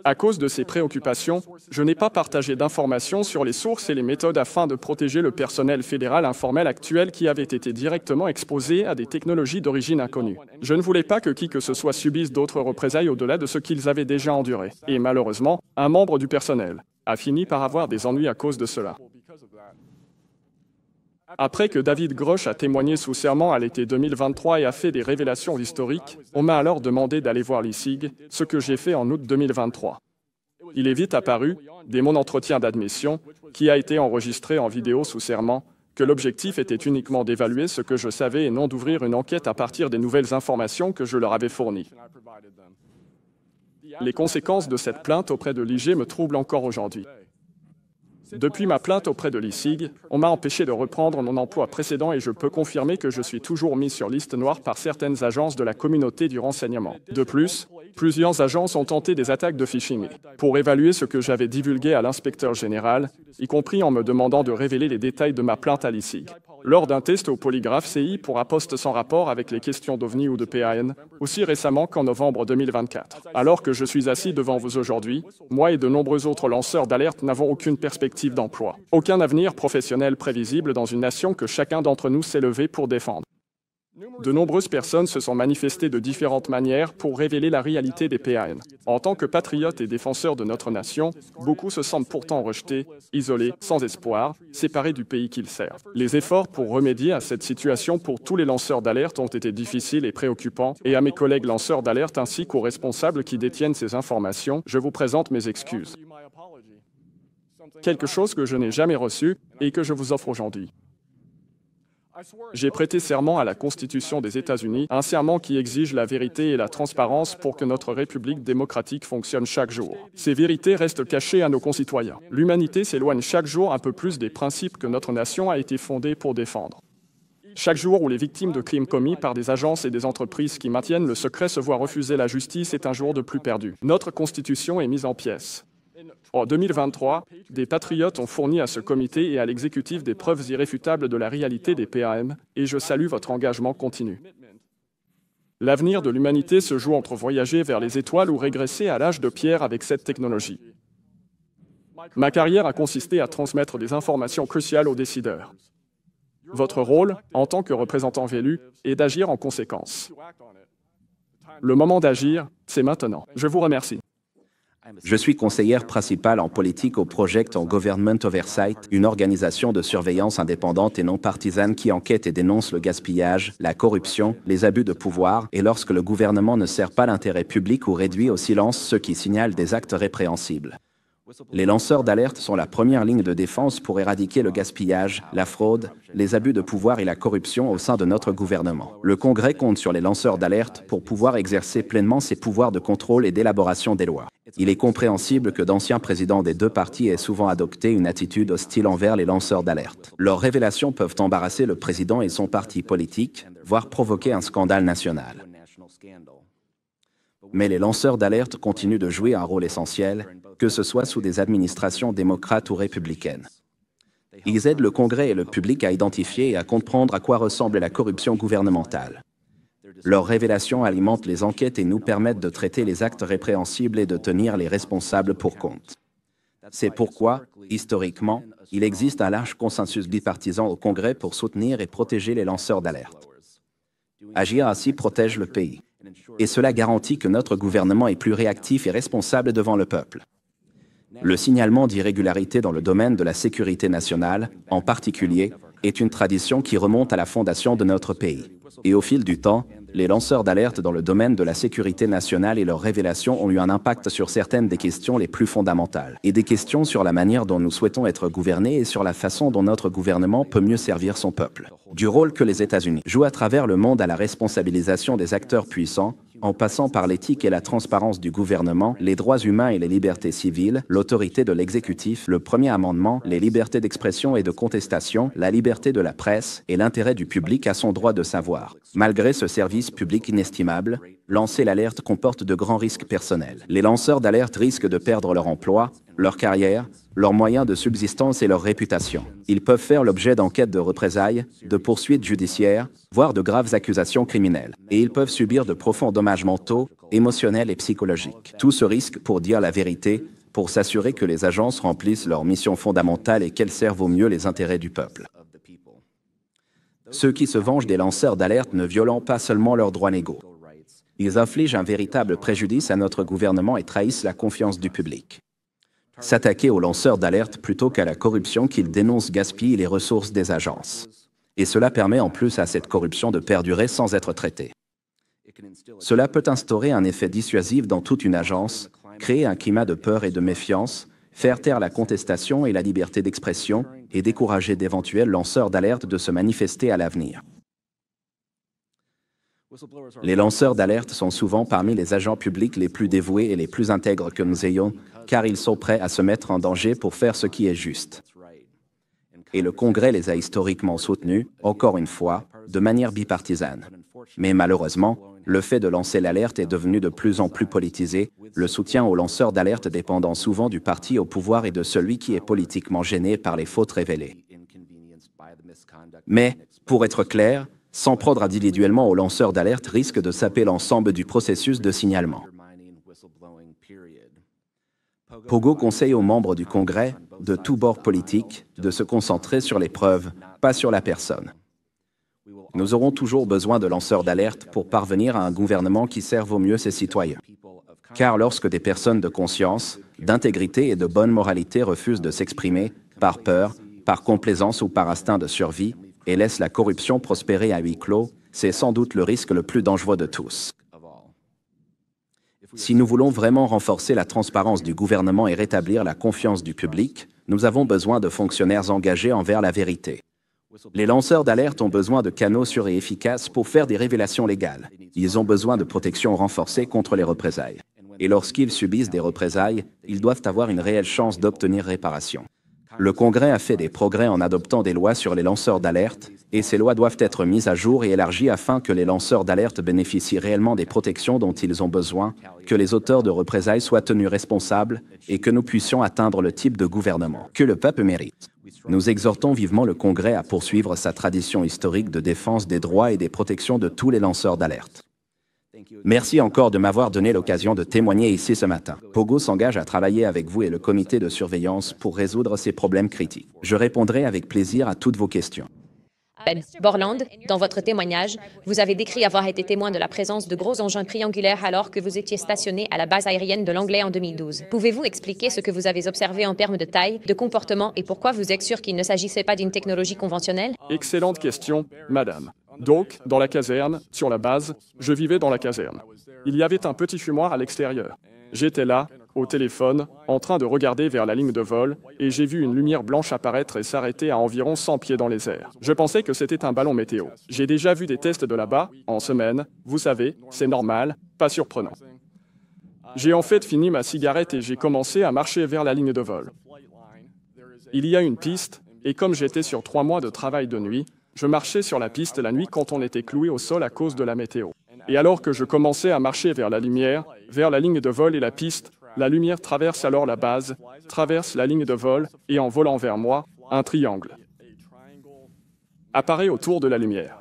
À cause de ces préoccupations, je n'ai pas partagé d'informations sur les sources et les méthodes afin de protéger le personnel fédéral informel actuel qui avait été directement exposé à des technologies d'origine inconnue. Je ne voulais pas que qui que ce soit subisse d'autres représailles au-delà de ce qu'ils avaient déjà enduré. Et malheureusement, un membre du personnel a fini par avoir des ennuis à cause de cela. Après que David Grush a témoigné sous serment à l'été 2023 et a fait des révélations historiques, on m'a alors demandé d'aller voir l'ISIG, ce que j'ai fait en août 2023. Il est vite apparu, dès mon entretien d'admission, qui a été enregistré en vidéo sous serment, que l'objectif était uniquement d'évaluer ce que je savais et non d'ouvrir une enquête à partir des nouvelles informations que je leur avais fournies. Les conséquences de cette plainte auprès de l'IG me troublent encore aujourd'hui. Depuis ma plainte auprès de l'ISIG, on m'a empêché de reprendre mon emploi précédent et je peux confirmer que je suis toujours mis sur liste noire par certaines agences de la communauté du renseignement. De plus, plusieurs agences ont tenté des attaques de phishing pour évaluer ce que j'avais divulgué à l'inspecteur général, y compris en me demandant de révéler les détails de ma plainte à l'ISIG. Lors d'un test au polygraphe CI pour un poste sans rapport avec les questions d'OVNI ou de PAN, aussi récemment qu'en novembre 2024. Alors que je suis assis devant vous aujourd'hui, moi et de nombreux autres lanceurs d'alerte n'avons aucune perspective d'emploi, aucun avenir professionnel prévisible dans une nation que chacun d'entre nous s'est levé pour défendre. De nombreuses personnes se sont manifestées de différentes manières pour révéler la réalité des PAN. En tant que patriotes et défenseurs de notre nation, beaucoup se sentent pourtant rejetés, isolés, sans espoir, séparés du pays qu'ils servent. Les efforts pour remédier à cette situation pour tous les lanceurs d'alerte ont été difficiles et préoccupants, et à mes collègues lanceurs d'alerte ainsi qu'aux responsables qui détiennent ces informations, je vous présente mes excuses. Quelque chose que je n'ai jamais reçu et que je vous offre aujourd'hui. J'ai prêté serment à la Constitution des États-Unis, un serment qui exige la vérité et la transparence pour que notre République démocratique fonctionne chaque jour. Ces vérités restent cachées à nos concitoyens. L'humanité s'éloigne chaque jour un peu plus des principes que notre nation a été fondée pour défendre. Chaque jour où les victimes de crimes commis par des agences et des entreprises qui maintiennent le secret se voient refuser la justice est un jour de plus perdu. Notre Constitution est mise en pièces. En 2023, des patriotes ont fourni à ce comité et à l'exécutif des preuves irréfutables de la réalité des PAM, et je salue votre engagement continu. L'avenir de l'humanité se joue entre voyager vers les étoiles ou régresser à l'âge de pierre avec cette technologie. Ma carrière a consisté à transmettre des informations cruciales aux décideurs. Votre rôle, en tant que représentant élu, est d'agir en conséquence. Le moment d'agir, c'est maintenant. Je vous remercie. Je suis conseillère principale en politique au Project on Government Oversight, une organisation de surveillance indépendante et non partisane qui enquête et dénonce le gaspillage, la corruption, les abus de pouvoir et lorsque le gouvernement ne sert pas l'intérêt public ou réduit au silence ceux qui signalent des actes répréhensibles. Les lanceurs d'alerte sont la première ligne de défense pour éradiquer le gaspillage, la fraude, les abus de pouvoir et la corruption au sein de notre gouvernement. Le Congrès compte sur les lanceurs d'alerte pour pouvoir exercer pleinement ses pouvoirs de contrôle et d'élaboration des lois. Il est compréhensible que d'anciens présidents des deux partis aient souvent adopté une attitude hostile envers les lanceurs d'alerte. Leurs révélations peuvent embarrasser le président et son parti politique, voire provoquer un scandale national. Mais les lanceurs d'alerte continuent de jouer un rôle essentiel, que ce soit sous des administrations démocrates ou républicaines. Ils aident le Congrès et le public à identifier et à comprendre à quoi ressemble la corruption gouvernementale. Leurs révélations alimentent les enquêtes et nous permettent de traiter les actes répréhensibles et de tenir les responsables pour compte. C'est pourquoi, historiquement, il existe un large consensus bipartisan au Congrès pour soutenir et protéger les lanceurs d'alerte. Agir ainsi protège le pays. Et cela garantit que notre gouvernement est plus réactif et responsable devant le peuple. Le signalement d'irrégularités dans le domaine de la sécurité nationale, en particulier, est une tradition qui remonte à la fondation de notre pays. Et au fil du temps, les lanceurs d'alerte dans le domaine de la sécurité nationale et leurs révélations ont eu un impact sur certaines des questions les plus fondamentales, et des questions sur la manière dont nous souhaitons être gouvernés et sur la façon dont notre gouvernement peut mieux servir son peuple. Du rôle que les États-Unis jouent à travers le monde à la responsabilisation des acteurs puissants, en passant par l'éthique et la transparence du gouvernement, les droits humains et les libertés civiles, l'autorité de l'exécutif, le premier amendement, les libertés d'expression et de contestation, la liberté de la presse et l'intérêt du public à son droit de savoir. Malgré ce service public inestimable, lancer l'alerte comporte de grands risques personnels. Les lanceurs d'alerte risquent de perdre leur emploi, leur carrière, leurs moyens de subsistance et leur réputation. Ils peuvent faire l'objet d'enquêtes de représailles, de poursuites judiciaires, voire de graves accusations criminelles. Et ils peuvent subir de profonds dommages mentaux, émotionnels et psychologiques. Tout ce risque pour dire la vérité, pour s'assurer que les agences remplissent leur mission fondamentale et qu'elles servent au mieux les intérêts du peuple. Ceux qui se vengent des lanceurs d'alerte ne violant pas seulement leurs droits légaux. Ils infligent un véritable préjudice à notre gouvernement et trahissent la confiance du public. S'attaquer aux lanceurs d'alerte plutôt qu'à la corruption qu'ils dénoncent gaspille les ressources des agences. Et cela permet en plus à cette corruption de perdurer sans être traitée. Cela peut instaurer un effet dissuasif dans toute une agence, créer un climat de peur et de méfiance, faire taire la contestation et la liberté d'expression et décourager d'éventuels lanceurs d'alerte de se manifester à l'avenir. Les lanceurs d'alerte sont souvent parmi les agents publics les plus dévoués et les plus intègres que nous ayons, car ils sont prêts à se mettre en danger pour faire ce qui est juste. Et le Congrès les a historiquement soutenus, encore une fois, de manière bipartisane. Mais malheureusement, le fait de lancer l'alerte est devenu de plus en plus politisé, le soutien aux lanceurs d'alerte dépendant souvent du parti au pouvoir et de celui qui est politiquement gêné par les fautes révélées. Mais, pour être clair, s'en prendre individuellement aux lanceurs d'alerte risque de saper l'ensemble du processus de signalement. Pogo conseille aux membres du Congrès, de tous bords politiques, de se concentrer sur les preuves, pas sur la personne. Nous aurons toujours besoin de lanceurs d'alerte pour parvenir à un gouvernement qui serve au mieux ses citoyens. Car lorsque des personnes de conscience, d'intégrité et de bonne moralité refusent de s'exprimer, par peur, par complaisance ou par instinct de survie, et laissent la corruption prospérer à huis clos, c'est sans doute le risque le plus dangereux de tous. Si nous voulons vraiment renforcer la transparence du gouvernement et rétablir la confiance du public, nous avons besoin de fonctionnaires engagés envers la vérité. Les lanceurs d'alerte ont besoin de canaux sûrs et efficaces pour faire des révélations légales. Ils ont besoin de protection renforcée contre les représailles. Et lorsqu'ils subissent des représailles, ils doivent avoir une réelle chance d'obtenir réparation. Le Congrès a fait des progrès en adoptant des lois sur les lanceurs d'alerte, et ces lois doivent être mises à jour et élargies afin que les lanceurs d'alerte bénéficient réellement des protections dont ils ont besoin, que les auteurs de représailles soient tenus responsables et que nous puissions atteindre le type de gouvernement que le peuple mérite. Nous exhortons vivement le Congrès à poursuivre sa tradition historique de défense des droits et des protections de tous les lanceurs d'alerte. Merci encore de m'avoir donné l'occasion de témoigner ici ce matin. Pogo s'engage à travailler avec vous et le comité de surveillance pour résoudre ces problèmes critiques. Je répondrai avec plaisir à toutes vos questions. Ben Borland, dans votre témoignage, vous avez décrit avoir été témoin de la présence de gros engins triangulaires alors que vous étiez stationné à la base aérienne de Langley en 2012. Pouvez-vous expliquer ce que vous avez observé en termes de taille, de comportement et pourquoi vous êtes sûr qu'il ne s'agissait pas d'une technologie conventionnelle? Excellente question, madame. Donc, dans la caserne, sur la base, je vivais dans la caserne. Il y avait un petit fumoir à l'extérieur. J'étais là, au téléphone, en train de regarder vers la ligne de vol, et j'ai vu une lumière blanche apparaître et s'arrêter à environ 100 pieds dans les airs. Je pensais que c'était un ballon météo. J'ai déjà vu des tests de là-bas, en semaine. Vous savez, c'est normal, pas surprenant. J'ai en fait fini ma cigarette et j'ai commencé à marcher vers la ligne de vol. Il y a une piste, et comme j'étais sur 3 mois de travail de nuit, je marchais sur la piste la nuit quand on était cloué au sol à cause de la météo. Et alors que je commençais à marcher vers la lumière, vers la ligne de vol et la piste, la lumière traverse alors la base, traverse la ligne de vol, et en volant vers moi, un triangle apparaît autour de la lumière.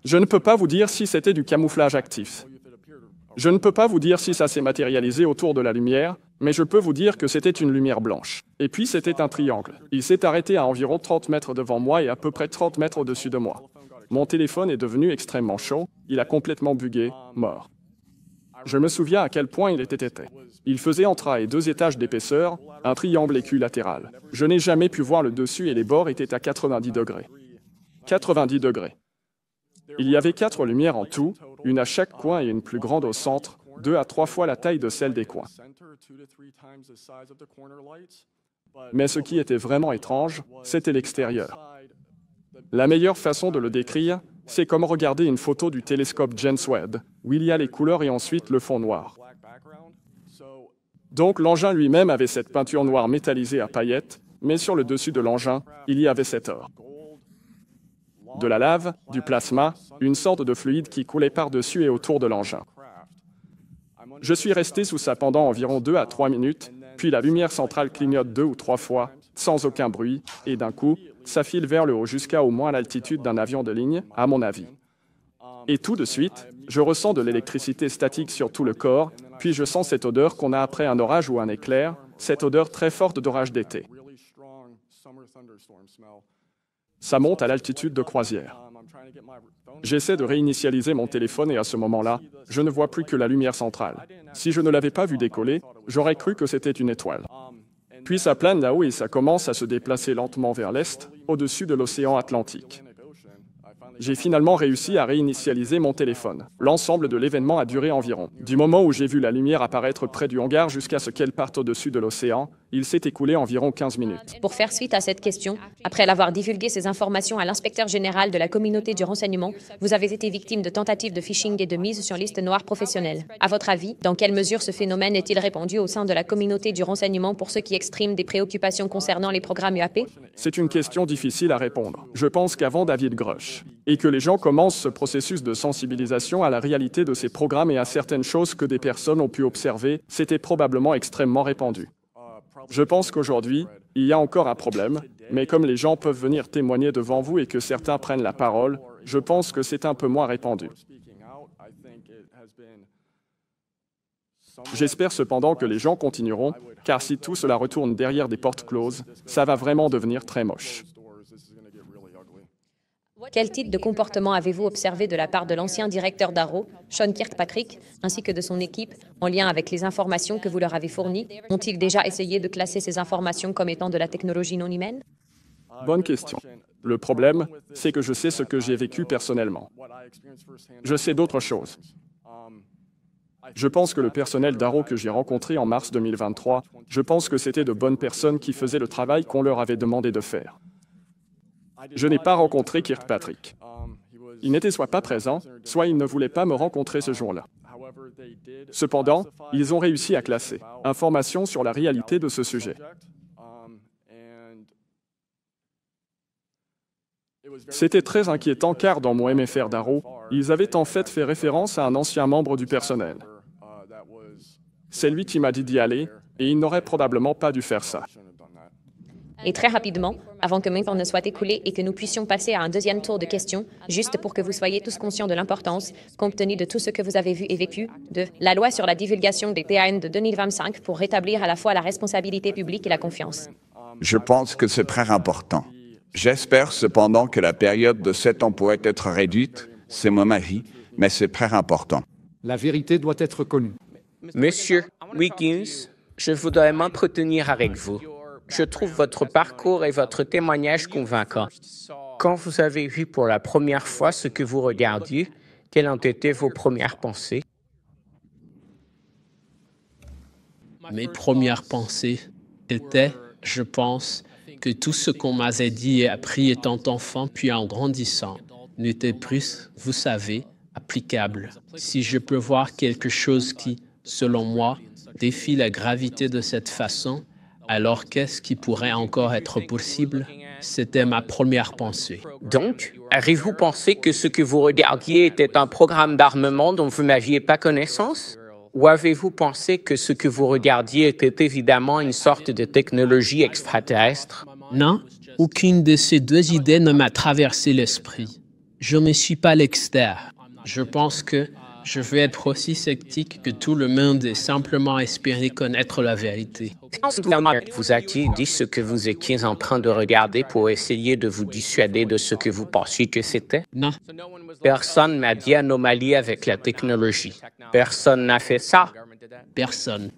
Je ne peux pas vous dire si c'était du camouflage actif. Je ne peux pas vous dire si ça s'est matérialisé autour de la lumière, mais je peux vous dire que c'était une lumière blanche. Et puis c'était un triangle. Il s'est arrêté à environ 30 mètres devant moi et à peu près 30 mètres au-dessus de moi. Mon téléphone est devenu extrêmement chaud, il a complètement bugué, mort. Je me souviens à quel point il était épais. Il faisait entre 1 et 2 étages d'épaisseur, un triangle équilatéral. Je n'ai jamais pu voir le dessus et les bords étaient à 90 degrés. 90 degrés. Il y avait 4 lumières en tout, une à chaque coin et une plus grande au centre, 2 à 3 fois la taille de celle des coins. Mais ce qui était vraiment étrange, c'était l'extérieur. La meilleure façon de le décrire, c'est comme regarder une photo du télescope James Webb, où il y a les couleurs et ensuite le fond noir. Donc l'engin lui-même avait cette peinture noire métallisée à paillettes, mais sur le dessus de l'engin, il y avait cet or. De la lave, du plasma, une sorte de fluide qui coulait par-dessus et autour de l'engin. Je suis resté sous ça pendant environ 2 à 3 minutes, puis la lumière centrale clignote 2 ou 3 fois, sans aucun bruit, et d'un coup, ça file vers le haut jusqu'à au moins l'altitude d'un avion de ligne, à mon avis. Et tout de suite, je ressens de l'électricité statique sur tout le corps, puis je sens cette odeur qu'on a après un orage ou un éclair, cette odeur très forte d'orage d'été. Ça monte à l'altitude de croisière. J'essaie de réinitialiser mon téléphone et à ce moment-là, je ne vois plus que la lumière centrale. Si je ne l'avais pas vu décoller, j'aurais cru que c'était une étoile. Puis ça plane là-haut et ça commence à se déplacer lentement vers l'est, au-dessus de l'océan Atlantique. J'ai finalement réussi à réinitialiser mon téléphone. L'ensemble de l'événement a duré environ. Du moment où j'ai vu la lumière apparaître près du hangar jusqu'à ce qu'elle parte au-dessus de l'océan, il s'est écoulé environ 15 minutes. Pour faire suite à cette question, après l'avoir divulgué ces informations à l'inspecteur général de la communauté du renseignement, vous avez été victime de tentatives de phishing et de mise sur liste noire professionnelle. À votre avis, dans quelle mesure ce phénomène est-il répandu au sein de la communauté du renseignement pour ceux qui expriment des préoccupations concernant les programmes UAP? C'est une question difficile à répondre. Je pense qu'avant David Grush, et que les gens commencent ce processus de sensibilisation à la réalité de ces programmes et à certaines choses que des personnes ont pu observer, c'était probablement extrêmement répandu. Je pense qu'aujourd'hui, il y a encore un problème, mais comme les gens peuvent venir témoigner devant vous et que certains prennent la parole, je pense que c'est un peu moins répandu. J'espère cependant que les gens continueront, car si tout cela retourne derrière des portes closes, ça va vraiment devenir très moche. Quel type de comportement avez-vous observé de la part de l'ancien directeur d'Arrow, Sean Kirkpatrick, ainsi que de son équipe, en lien avec les informations que vous leur avez fournies? Ont-ils déjà essayé de classer ces informations comme étant de la technologie non humaine? Bonne question. Le problème, c'est que je sais ce que j'ai vécu personnellement. Je sais d'autres choses. Je pense que le personnel d'Arrow que j'ai rencontré en mars 2023, je pense que c'était de bonnes personnes qui faisaient le travail qu'on leur avait demandé de faire. Je n'ai pas rencontré Kirkpatrick. Il n'était soit pas présent, soit il ne voulait pas me rencontrer ce jour-là. Cependant, ils ont réussi à classer informations sur la réalité de ce sujet. C'était très inquiétant car dans mon MFR d'Arrow, ils avaient en fait fait référence à un ancien membre du personnel. C'est lui qui m'a dit d'y aller et il n'aurait probablement pas dû faire ça. Et très rapidement, avant que mon temps ne soit écoulé et que nous puissions passer à un deuxième tour de questions, juste pour que vous soyez tous conscients de l'importance, compte tenu de tout ce que vous avez vu et vécu, de la loi sur la divulgation des TAN de 2025 pour rétablir à la fois la responsabilité publique et la confiance. Je pense que c'est très important. J'espère cependant que la période de 7 ans pourrait être réduite, c'est mon avis, mais c'est très important. La vérité doit être connue. Monsieur Wiggins, je voudrais m'entretenir avec vous. Je trouve votre parcours et votre témoignage convaincants. Quand vous avez vu pour la première fois ce que vous regardiez, quelles ont été vos premières pensées? Mes premières pensées étaient, je pense, que tout ce qu'on m'avait dit et appris étant enfant puis en grandissant n'était plus, vous savez, applicable. Si je peux voir quelque chose qui, selon moi, défie la gravité de cette façon, alors qu'est-ce qui pourrait encore être possible? C'était ma première pensée. Donc, avez-vous pensé que ce que vous regardiez était un programme d'armement dont vous n'aviez pas connaissance? Ou avez-vous pensé que ce que vous regardiez était évidemment une sorte de technologie extraterrestre? Non, aucune de ces deux idées ne m'a traversé l'esprit. Je ne suis pas l'extérieur. Je pense que je veux être aussi sceptique que tout le monde et simplement espérer connaître la vérité. Vous a-t-il dit ce que vous étiez en train de regarder pour essayer de vous dissuader de ce que vous pensiez que c'était? Non. Personne m'a dit anomalie avec la technologie. Personne n'a fait ça. Personne.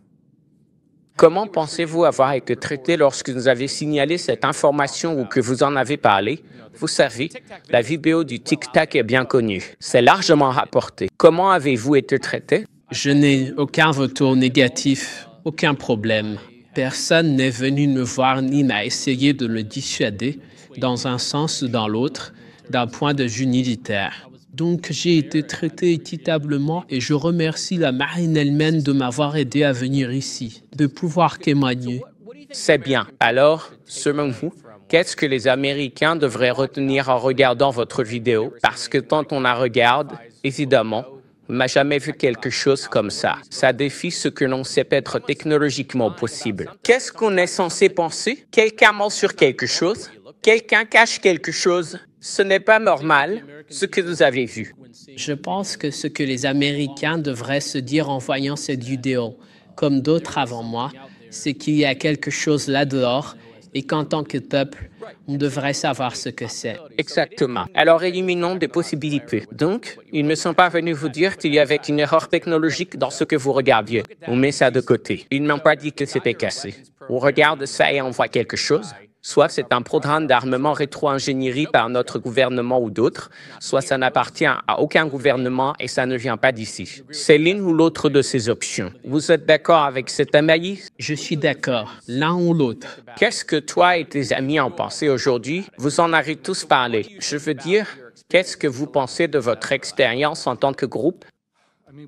Comment pensez-vous avoir été traité lorsque vous avez signalé cette information ou que vous en avez parlé? Vous savez, la vidéo du Tic-Tac est bien connue. C'est largement rapporté. Comment avez-vous été traité? Je n'ai aucun retour négatif, aucun problème. Personne n'est venu me voir ni n'a essayé de me dissuader, dans un sens ou dans l'autre, d'un point de vue militaire. Donc, j'ai été traité équitablement et je remercie la marine elle-même de m'avoir aidé à venir ici, de pouvoir témoigner. C'est bien. Alors, selon vous, qu'est-ce que les Américains devraient retenir en regardant votre vidéo? Parce que quand on la regarde, évidemment, on n'a jamais vu quelque chose comme ça. Ça défie ce que l'on sait être technologiquement possible. Qu'est-ce qu'on est censé penser? Quelqu'un ment sur quelque chose? Quelqu'un cache quelque chose? Ce n'est pas normal, ce que vous avez vu. Je pense que ce que les Américains devraient se dire en voyant cette vidéo, comme d'autres avant moi, c'est qu'il y a quelque chose là-dehors et qu'en tant que peuple, on devrait savoir ce que c'est. Exactement. Alors, éliminons des possibilités. Donc, ils ne sont pas venus vous dire qu'il y avait une erreur technologique dans ce que vous regardiez. On met ça de côté. Ils n'ont pas dit que c'était cassé. On regarde ça et on voit quelque chose. Soit c'est un programme d'armement rétro-ingénierie par notre gouvernement ou d'autres, soit ça n'appartient à aucun gouvernement et ça ne vient pas d'ici. C'est l'une ou l'autre de ces options. Vous êtes d'accord avec cette analyse? Je suis d'accord, l'un ou l'autre. Qu'est-ce que toi et tes amis en pensez aujourd'hui? Vous en avez tous parlé. Je veux dire, qu'est-ce que vous pensez de votre expérience en tant que groupe?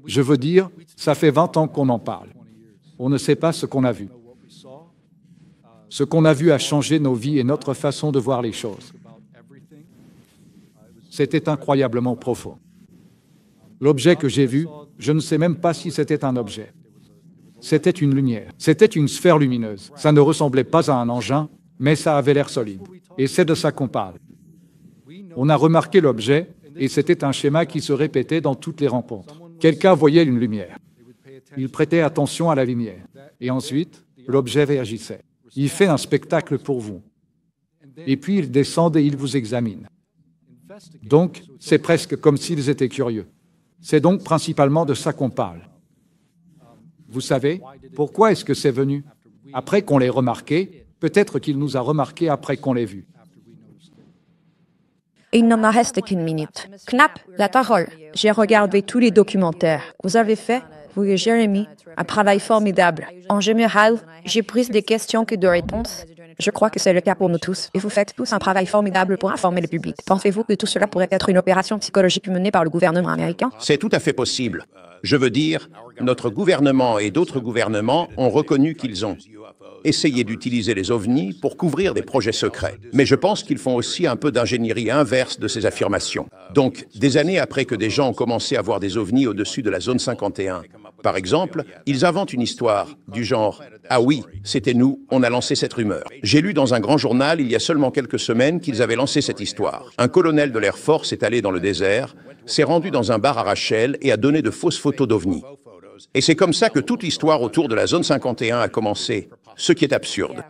Je veux dire, ça fait 20 ans qu'on en parle. On ne sait pas ce qu'on a vu. Ce qu'on a vu a changé nos vies et notre façon de voir les choses. C'était incroyablement profond. L'objet que j'ai vu, je ne sais même pas si c'était un objet. C'était une lumière. C'était une sphère lumineuse. Ça ne ressemblait pas à un engin, mais ça avait l'air solide. Et c'est de ça qu'on parle. On a remarqué l'objet, et c'était un schéma qui se répétait dans toutes les rencontres. Quelqu'un voyait une lumière. Il prêtait attention à la lumière. Et ensuite, l'objet réagissait. Il fait un spectacle pour vous. Et puis il descend et il vous examine. Donc, c'est presque comme s'ils étaient curieux. C'est donc principalement de ça qu'on parle. Vous savez, pourquoi est-ce que c'est venu? Après qu'on l'ait remarqué, peut-être qu'il nous a remarqué après qu'on l'ait vu. Il n'en reste qu'une minute. Knapp, la parole. J'ai regardé tous les documentaires. Vous avez fait, vous et Jérémy, un travail formidable. En général, j'ai plus des questions que de réponses. Je crois que c'est le cas pour nous tous. Et vous faites tous un travail formidable pour informer le public. Pensez-vous que tout cela pourrait être une opération psychologique menée par le gouvernement américain? C'est tout à fait possible. Je veux dire, notre gouvernement et d'autres gouvernements ont reconnu qu'ils ont essayé d'utiliser les ovnis pour couvrir des projets secrets. Mais je pense qu'ils font aussi un peu d'ingénierie inverse de ces affirmations. Donc, des années après que des gens ont commencé à voir des ovnis au-dessus de la zone 51, par exemple, ils inventent une histoire du genre « Ah oui, c'était nous, on a lancé cette rumeur ». J'ai lu dans un grand journal il y a seulement quelques semaines qu'ils avaient lancé cette histoire. Un colonel de l'Air Force est allé dans le désert, s'est rendu dans un bar à Rachel et a donné de fausses photos d'ovnis. Et c'est comme ça que toute l'histoire autour de la zone 51 a commencé, ce qui est absurde.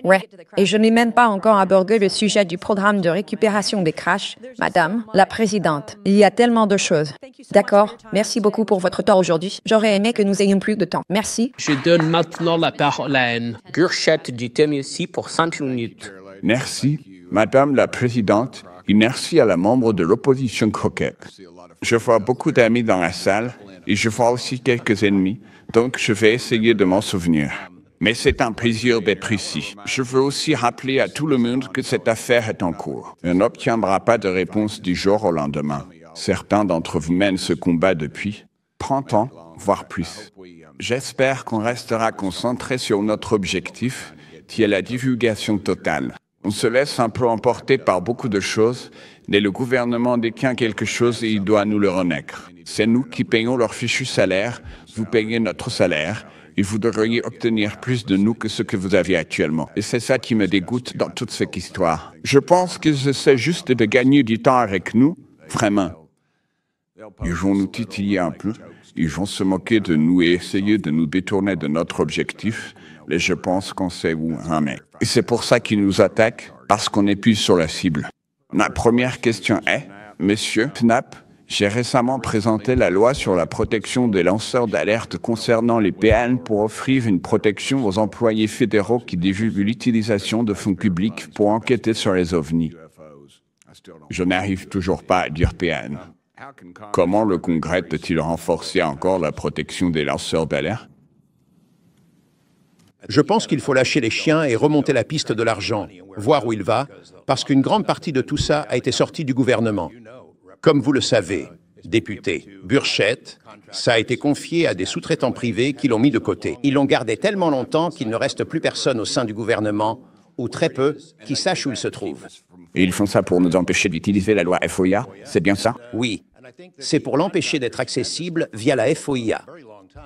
Ouais, et je n'ai même pas encore abordé le sujet du programme de récupération des crashs. Madame la Présidente, il y a tellement de choses. D'accord, merci beaucoup pour votre temps aujourd'hui. J'aurais aimé que nous ayons plus de temps. Merci. Je donne maintenant la parole à Anne. Gurchet du TMUC pour 5 minutes. Merci, Madame la Présidente, et merci à la membre de l'opposition croquette. Je vois beaucoup d'amis dans la salle, et je vois aussi quelques ennemis, donc je vais essayer de m'en souvenir. Mais c'est un plaisir d'être ici. Je veux aussi rappeler à tout le monde que cette affaire est en cours. On n'obtiendra pas de réponse du jour au lendemain. Certains d'entre vous mènent ce combat depuis 30 ans, voire plus. J'espère qu'on restera concentré sur notre objectif, qui est la divulgation totale. On se laisse un peu emporter par beaucoup de choses, mais le gouvernement détient quelque chose et il doit nous le remettre. C'est nous qui payons leur fichu salaire, vous payez notre salaire, et vous devriez obtenir plus de nous que ce que vous aviez actuellement. Et c'est ça qui me dégoûte dans toute cette histoire. Je pense qu'ils essaient juste de gagner du temps avec nous, vraiment. Ils vont nous titiller un peu, ils vont se moquer de nous et essayer de nous détourner de notre objectif, mais je pense qu'on sait où on est. Et c'est pour ça qu'ils nous attaquent, parce qu'on est plus sur la cible. Ma première question est, Monsieur Knapp, j'ai récemment présenté la loi sur la protection des lanceurs d'alerte concernant les PN pour offrir une protection aux employés fédéraux qui divulguent l'utilisation de fonds publics pour enquêter sur les ovnis. Je n'arrive toujours pas à dire PN. Comment le Congrès peut-il renforcer encore la protection des lanceurs d'alerte? Je pense qu'il faut lâcher les chiens et remonter la piste de l'argent, voir où il va, parce qu'une grande partie de tout ça a été sortie du gouvernement. Comme vous le savez, député, Burchett, ça a été confié à des sous-traitants privés qui l'ont mis de côté. Ils l'ont gardé tellement longtemps qu'il ne reste plus personne au sein du gouvernement, ou très peu, qui sache où il se trouve. Et ils font ça pour nous empêcher d'utiliser la loi FOIA, c'est bien ça? Oui, c'est pour l'empêcher d'être accessible via la FOIA.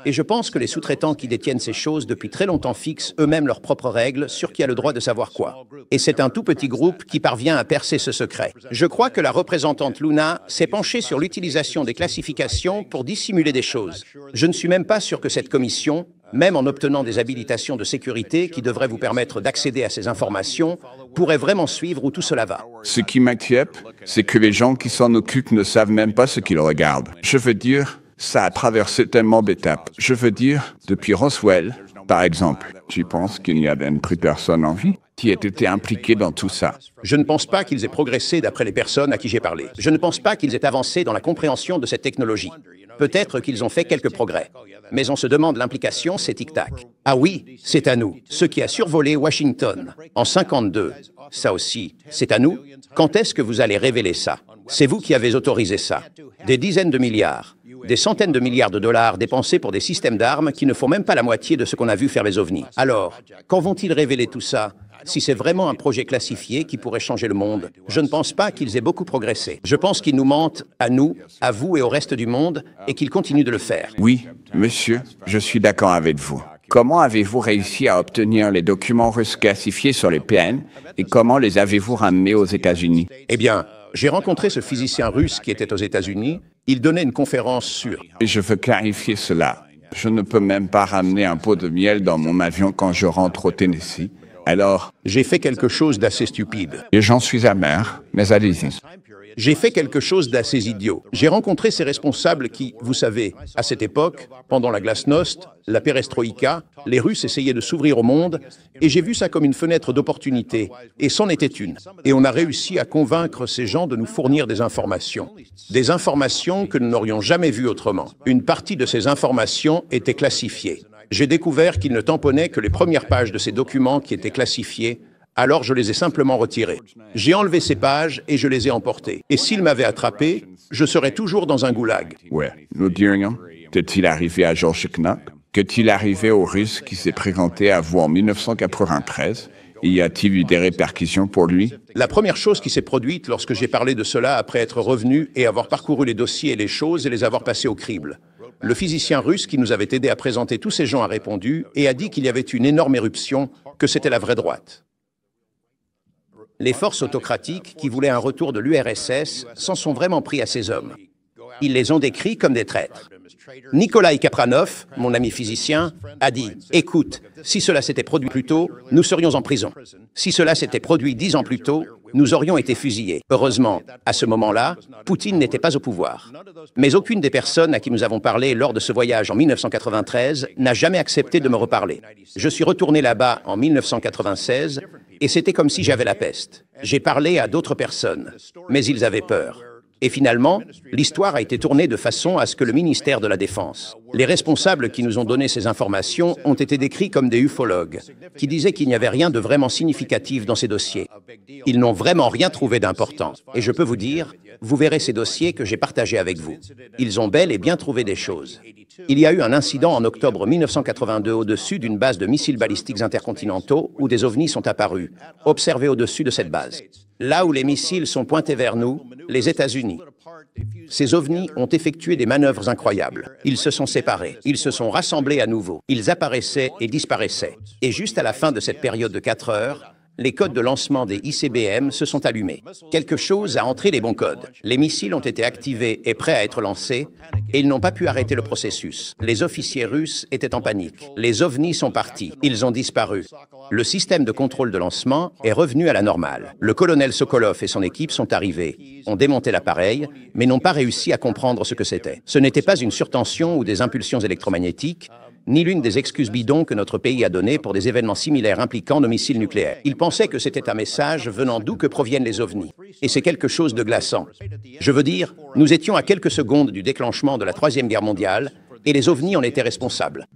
Et je pense que les sous-traitants qui détiennent ces choses depuis très longtemps fixent eux-mêmes leurs propres règles sur qui a le droit de savoir quoi. Et c'est un tout petit groupe qui parvient à percer ce secret. Je crois que la représentante Luna s'est penchée sur l'utilisation des classifications pour dissimuler des choses. Je ne suis même pas sûr que cette commission, même en obtenant des habilitations de sécurité qui devraient vous permettre d'accéder à ces informations, pourrait vraiment suivre où tout cela va. Ce qui m'inquiète, c'est que les gens qui s'en occupent ne savent même pas ce qu'ils regardent. Je veux dire, ça a traversé tellement d'étapes. Je veux dire, depuis Roswell, par exemple, tu penses qu'il n'y a même plus personne en vie? qui aient été impliqués dans tout ça. Je ne pense pas qu'ils aient progressé d'après les personnes à qui j'ai parlé. Je ne pense pas qu'ils aient avancé dans la compréhension de cette technologie. Peut-être qu'ils ont fait quelques progrès. Mais on se demande l'implication, c'est tic-tac. Ah oui, c'est à nous. Ce qui a survolé Washington en 52, ça aussi, c'est à nous. Quand est-ce que vous allez révéler ça? C'est vous qui avez autorisé ça. Des dizaines de milliards, des centaines de milliards de dollars dépensés pour des systèmes d'armes qui ne font même pas la moitié de ce qu'on a vu faire les ovnis. Alors, quand vont-ils révéler tout ça? Si c'est vraiment un projet classifié qui pourrait changer le monde, je ne pense pas qu'ils aient beaucoup progressé. Je pense qu'ils nous mentent, à nous, à vous et au reste du monde, et qu'ils continuent de le faire. Oui, monsieur, je suis d'accord avec vous. Comment avez-vous réussi à obtenir les documents russes classifiés sur les PN et comment les avez-vous ramenés aux États-Unis? Eh bien, j'ai rencontré ce physicien russe qui était aux États-Unis. Il donnait une conférence sur... Je veux clarifier cela. Je ne peux même pas ramener un pot de miel dans mon avion quand je rentre au Tennessee. Alors, j'ai fait quelque chose d'assez stupide. Et j'en suis amer, mais allez-y. J'ai fait quelque chose d'assez idiot. J'ai rencontré ces responsables qui, vous savez, à cette époque, pendant la glasnost, la perestroïka, les Russes essayaient de s'ouvrir au monde, et j'ai vu ça comme une fenêtre d'opportunité, et c'en était une. Et on a réussi à convaincre ces gens de nous fournir des informations que nous n'aurions jamais vues autrement. Une partie de ces informations était classifiée. J'ai découvert qu'ils ne tamponnaient que les premières pages de ces documents qui étaient classifiés, alors je les ai simplement retirés. J'ai enlevé ces pages et je les ai emportées. Et s'ils m'avaient attrapé, je serais toujours dans un goulag. Ouais, nous dirions, qu'est-il arrivé à Georges Knapp? Qu'est-il arrivé au Russe qui s'est présenté à vous en 1993? Y a-t-il eu des répercussions pour lui? La première chose qui s'est produite lorsque j'ai parlé de cela après être revenu et avoir parcouru les dossiers et les choses et les avoir passés au crible. Le physicien russe qui nous avait aidé à présenter tous ces gens a répondu et a dit qu'il y avait une énorme éruption, que c'était la vraie droite. Les forces autocratiques qui voulaient un retour de l'URSS s'en sont vraiment pris à ces hommes. Ils les ont décrits comme des traîtres. Nikolai Kapranov, mon ami physicien, a dit « Écoute, si cela s'était produit plus tôt, nous serions en prison. Si cela s'était produit 10 ans plus tôt, nous aurions été fusillés. » Heureusement, à ce moment-là, Poutine n'était pas au pouvoir. Mais aucune des personnes à qui nous avons parlé lors de ce voyage en 1993 n'a jamais accepté de me reparler. Je suis retourné là-bas en 1996 et c'était comme si j'avais la peste. J'ai parlé à d'autres personnes, mais ils avaient peur. Et finalement, l'histoire a été tournée de façon à ce que le ministère de la Défense, les responsables qui nous ont donné ces informations ont été décrits comme des ufologues, qui disaient qu'il n'y avait rien de vraiment significatif dans ces dossiers. Ils n'ont vraiment rien trouvé d'important. Et je peux vous dire, vous verrez ces dossiers que j'ai partagés avec vous. Ils ont bel et bien trouvé des choses. Il y a eu un incident en octobre 1982 au-dessus d'une base de missiles balistiques intercontinentaux où des ovnis sont apparus, observés au-dessus de cette base. Là où les missiles sont pointés vers nous, les États-Unis. Ces ovnis ont effectué des manœuvres incroyables. Ils se sont séparés, ils se sont rassemblés à nouveau, ils apparaissaient et disparaissaient. Et juste à la fin de cette période de 4 heures, les codes de lancement des ICBM se sont allumés. Quelque chose a entré les bons codes. Les missiles ont été activés et prêts à être lancés, et ils n'ont pas pu arrêter le processus. Les officiers russes étaient en panique. Les ovnis sont partis. Ils ont disparu. Le système de contrôle de lancement est revenu à la normale. Le colonel Sokolov et son équipe sont arrivés, ont démonté l'appareil, mais n'ont pas réussi à comprendre ce que c'était. Ce n'était pas une surtension ou des impulsions électromagnétiques, ni l'une des excuses bidons que notre pays a données pour des événements similaires impliquant nos missiles nucléaires. Ils pensaient que c'était un message venant d'où que proviennent les ovnis. Et c'est quelque chose de glaçant. Je veux dire, nous étions à quelques secondes du déclenchement de la Troisième Guerre mondiale, et les ovnis en étaient responsables.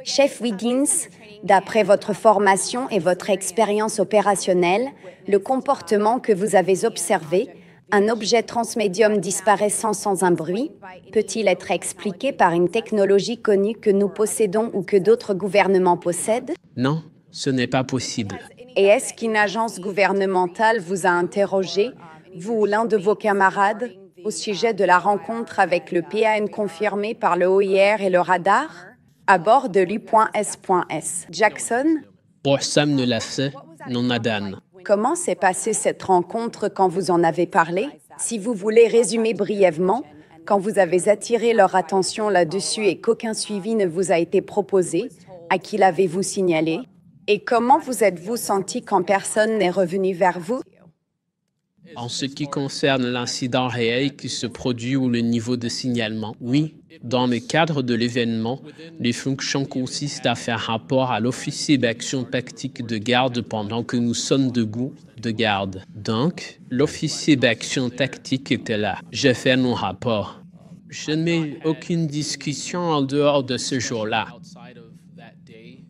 Chef Wiggins, d'après votre formation et votre expérience opérationnelle, le comportement que vous avez observé, un objet transmédium disparaissant sans un bruit, peut-il être expliqué par une technologie connue que nous possédons ou que d'autres gouvernements possèdent? Non, ce n'est pas possible. Et est-ce qu'une agence gouvernementale vous a interrogé, vous ou l'un de vos camarades, au sujet de la rencontre avec le PAN confirmé par le OIR et le radar, à bord de l'U.S.S. Jackson? Personne ne l'a fait, non madame. Comment s'est passée cette rencontre quand vous en avez parlé? Si vous voulez résumer brièvement, quand vous avez attiré leur attention là-dessus et qu'aucun suivi ne vous a été proposé, à qui l'avez-vous signalé? Et comment vous êtes-vous senti quand personne n'est revenu vers vous? En ce qui concerne l'incident réel qui se produit ou le niveau de signalement, oui. Dans le cadre de l'événement, les fonctions consistent à faire rapport à l'officier d'action tactique de garde pendant que nous sommes debout de garde. Donc, l'officier d'action tactique était là. J'ai fait mon rapport. Je n'ai aucune discussion en dehors de ce jour-là.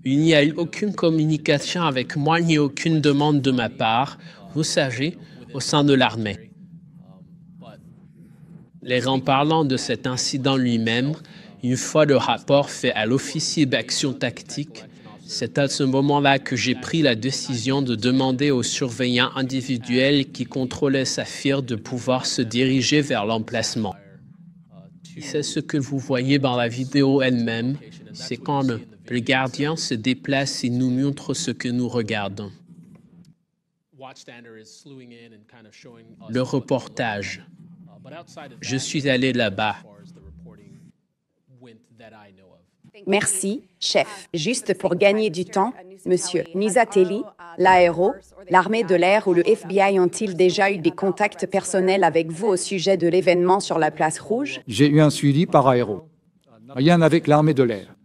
Il n'y a eu aucune communication avec moi ni aucune demande de ma part, vous savez, au sein de l'armée. En parlant de cet incident lui-même, une fois le rapport fait à l'officier d'action tactique, c'est à ce moment-là que j'ai pris la décision de demander au surveillant individuel qui contrôlait Saphir de pouvoir se diriger vers l'emplacement. C'est ce que vous voyez dans la vidéo elle-même, c'est quand le gardien se déplace et nous montre ce que nous regardons. Le reportage. Je suis allé là-bas. Merci, chef. Juste pour gagner du temps, Monsieur Nizatelli, l'Aéro, l'armée de l'air ou le FBI ont-ils déjà eu des contacts personnels avec vous au sujet de l'événement sur la place Rouge? J'ai eu un suivi par Aéro. Rien avec l'armée de l'air.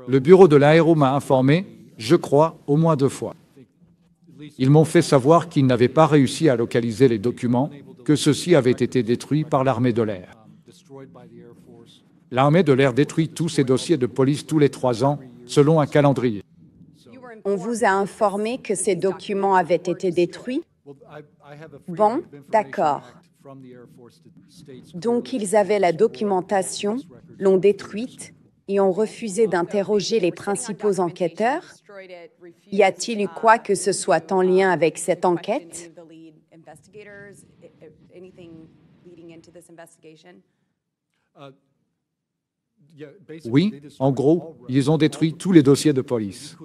Le bureau de l'Aéro m'a informé, je crois, au moins 2 fois. Ils m'ont fait savoir qu'ils n'avaient pas réussi à localiser les documents, que ceux-ci avaient été détruits par l'armée de l'air. L'armée de l'air détruit tous ses dossiers de police tous les 3 ans, selon un calendrier. On vous a informé que ces documents avaient été détruits? Bon, d'accord. Donc ils avaient la documentation, l'ont détruite et ont refusé d'interroger les principaux enquêteurs? Y a-t-il eu quoi que ce soit en lien avec cette enquête? Oui, en gros, ils ont détruit tous les dossiers de police.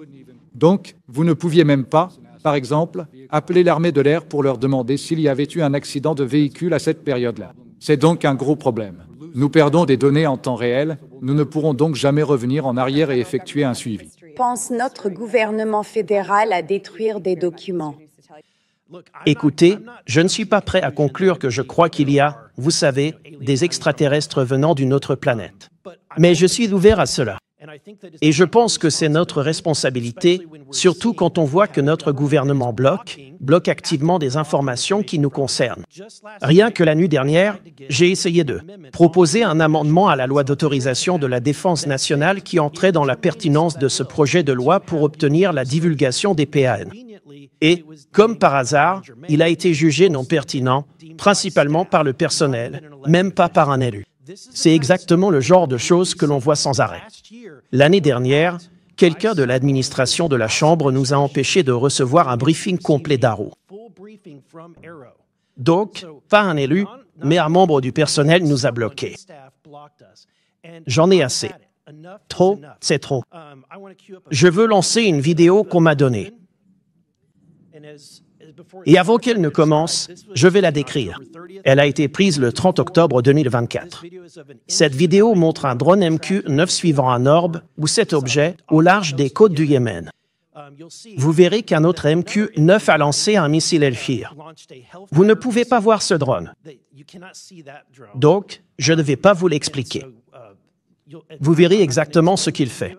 Donc, vous ne pouviez même pas, par exemple, appeler l'armée de l'air pour leur demander s'il y avait eu un accident de véhicule à cette période-là. C'est donc un gros problème. Nous perdons des données en temps réel, nous ne pourrons donc jamais revenir en arrière et effectuer un suivi. Pense notre gouvernement fédéral à détruire des documents? Écoutez, je ne suis pas prêt à conclure que je crois qu'il y a, vous savez, des extraterrestres venant d'une autre planète. Mais je suis ouvert à cela. Et je pense que c'est notre responsabilité, surtout quand on voit que notre gouvernement bloque activement des informations qui nous concernent. Rien que la nuit dernière, j'ai essayé de proposer un amendement à la loi d'autorisation de la défense nationale qui entrait dans la pertinence de ce projet de loi pour obtenir la divulgation des PAN. Et, comme par hasard, il a été jugé non pertinent, principalement par le personnel, même pas par un élu. C'est exactement le genre de choses que l'on voit sans arrêt. L'année dernière, quelqu'un de l'administration de la Chambre nous a empêchés de recevoir un briefing complet d'Arrow. Donc, pas un élu, mais un membre du personnel nous a bloqués. J'en ai assez. Trop, c'est trop. Je veux lancer une vidéo qu'on m'a donnée. Et avant qu'elle ne commence, je vais la décrire. Elle a été prise le 30 octobre 2024. Cette vidéo montre un drone MQ-9 suivant un orbe ou cet objet au large des côtes du Yémen. Vous verrez qu'un autre MQ-9 a lancé un missile Hellfire. Vous ne pouvez pas voir ce drone. Donc, je ne vais pas vous l'expliquer. Vous verrez exactement ce qu'il fait.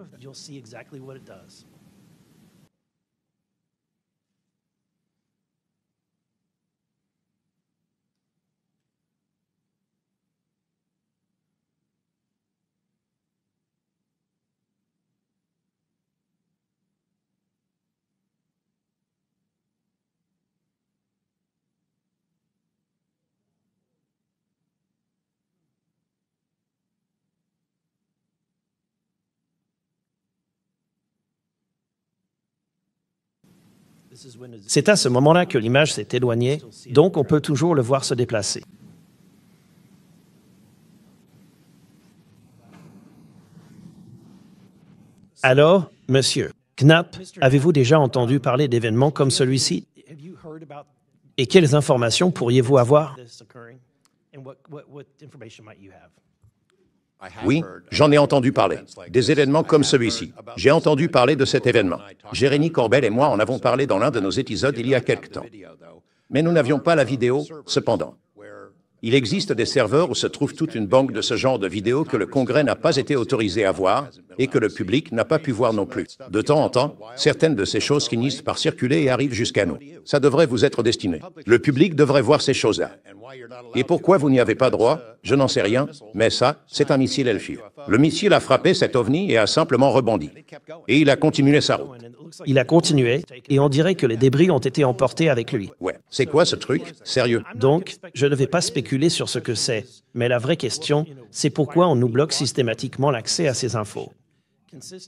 C'est à ce moment-là que l'image s'est éloignée, donc on peut toujours le voir se déplacer. Alors, monsieur Knapp, avez-vous déjà entendu parler d'événements comme celui-ci? Et quelles informations pourriez-vous avoir? Oui, j'en ai entendu parler. Des événements comme celui-ci. J'ai entendu parler de cet événement. Jérémy Corbel et moi en avons parlé dans l'un de nos épisodes il y a quelque temps. Mais nous n'avions pas la vidéo, cependant. Il existe des serveurs où se trouve toute une banque de ce genre de vidéos que le Congrès n'a pas été autorisé à voir et que le public n'a pas pu voir non plus. De temps en temps, certaines de ces choses finissent par circuler et arrivent jusqu'à nous. Ça devrait vous être destiné. Le public devrait voir ces choses-là. Et pourquoi vous n'y avez pas droit? Je n'en sais rien, mais ça, c'est un missile Hellfire. Le missile a frappé cet ovni et a simplement rebondi. Et il a continué sa route. Il a continué, et on dirait que les débris ont été emportés avec lui. Ouais. C'est quoi ce truc? Sérieux? Donc, je ne vais pas spéculer sur ce que c'est, mais la vraie question, c'est pourquoi on nous bloque systématiquement l'accès à ces infos.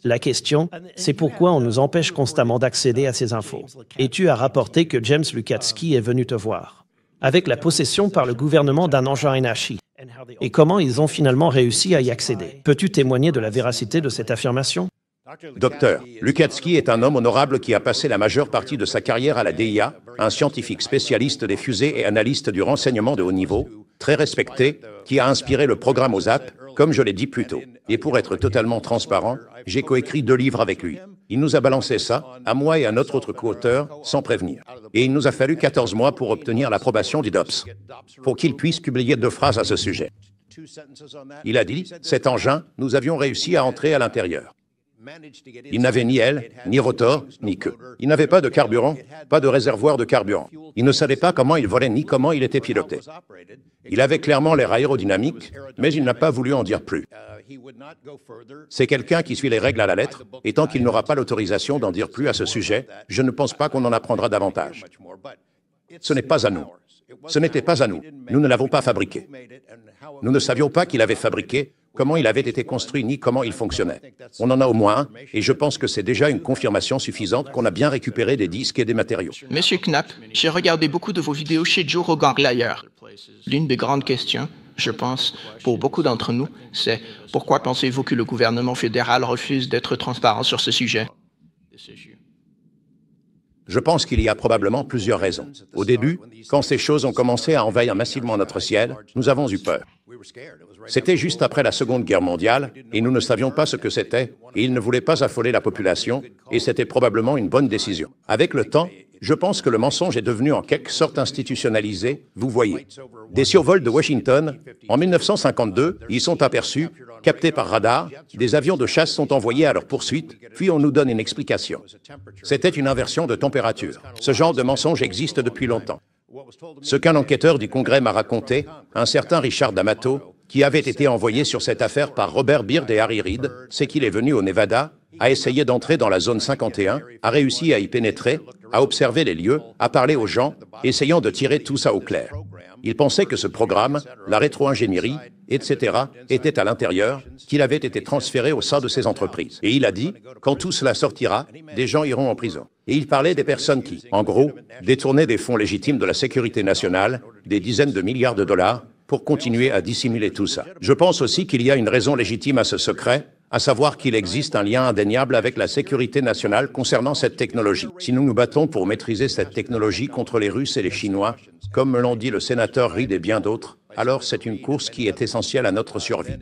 La question, c'est pourquoi on nous empêche constamment d'accéder à ces infos. Et tu as rapporté que James Lukatsky est venu te voir, avec la possession par le gouvernement d'un engin NHI. Et comment ils ont finalement réussi à y accéder? Peux-tu témoigner de la véracité de cette affirmation? Docteur, Lukatsky est un homme honorable qui a passé la majeure partie de sa carrière à la DIA, un scientifique spécialiste des fusées et analyste du renseignement de haut niveau, très respecté, qui a inspiré le programme OSAP, comme je l'ai dit plus tôt. Et pour être totalement transparent, j'ai coécrit 2 livres avec lui. Il nous a balancé ça, à moi et à notre autre co-auteur, sans prévenir. Et il nous a fallu 14 mois pour obtenir l'approbation du DOPS, pour qu'il puisse publier 2 phrases à ce sujet. Il a dit, cet engin, nous avions réussi à entrer à l'intérieur. Il n'avait ni aile, ni rotor, ni queue. Il n'avait pas de carburant, pas de réservoir de carburant. Il ne savait pas comment il volait ni comment il était piloté. Il avait clairement l'air aérodynamique, mais il n'a pas voulu en dire plus. C'est quelqu'un qui suit les règles à la lettre, et tant qu'il n'aura pas l'autorisation d'en dire plus à ce sujet, je ne pense pas qu'on en apprendra davantage. Ce n'est pas à nous. Ce n'était pas à nous. Nous ne l'avons pas fabriqué. Nous ne savions pas qu'il avait fabriqué, comment il avait été construit ni comment il fonctionnait. On en a au moins un, et je pense que c'est déjà une confirmation suffisante qu'on a bien récupéré des disques et des matériaux. Monsieur Knapp, j'ai regardé beaucoup de vos vidéos chez Joe Rogan l'ailleurs. L'une des grandes questions, je pense, pour beaucoup d'entre nous, c'est pourquoi pensez-vous que le gouvernement fédéral refuse d'être transparent sur ce sujet? Je pense qu'il y a probablement plusieurs raisons. Au début, quand ces choses ont commencé à envahir massivement notre ciel, nous avons eu peur. C'était juste après la Seconde Guerre mondiale, et nous ne savions pas ce que c'était, et ils ne voulaient pas affoler la population, et c'était probablement une bonne décision. Avec le temps, je pense que le mensonge est devenu en quelque sorte institutionnalisé, vous voyez. Des survols de Washington, en 1952, ils sont aperçus, captés par radar, des avions de chasse sont envoyés à leur poursuite, puis on nous donne une explication. C'était une inversion de température. Ce genre de mensonge existe depuis longtemps. Ce qu'un enquêteur du Congrès m'a raconté, un certain Richard D'Amato, qui avait été envoyé sur cette affaire par Robert Byrd et Harry Reid, c'est qu'il est venu au Nevada, a essayé d'entrer dans la zone 51, a réussi à y pénétrer, a observé les lieux, a parlé aux gens, essayant de tirer tout ça au clair. Il pensait que ce programme, la rétro-ingénierie, etc., était à l'intérieur, qu'il avait été transféré au sein de ces entreprises. Et il a dit, quand tout cela sortira, des gens iront en prison. Et il parlait des personnes qui, en gros, détournaient des fonds légitimes de la sécurité nationale, des dizaines de milliards de dollars, pour continuer à dissimuler tout ça. Je pense aussi qu'il y a une raison légitime à ce secret, à savoir qu'il existe un lien indéniable avec la sécurité nationale concernant cette technologie. Si nous nous battons pour maîtriser cette technologie contre les Russes et les Chinois, comme me l'ont dit le sénateur Reid et bien d'autres, alors c'est une course qui est essentielle à notre survie.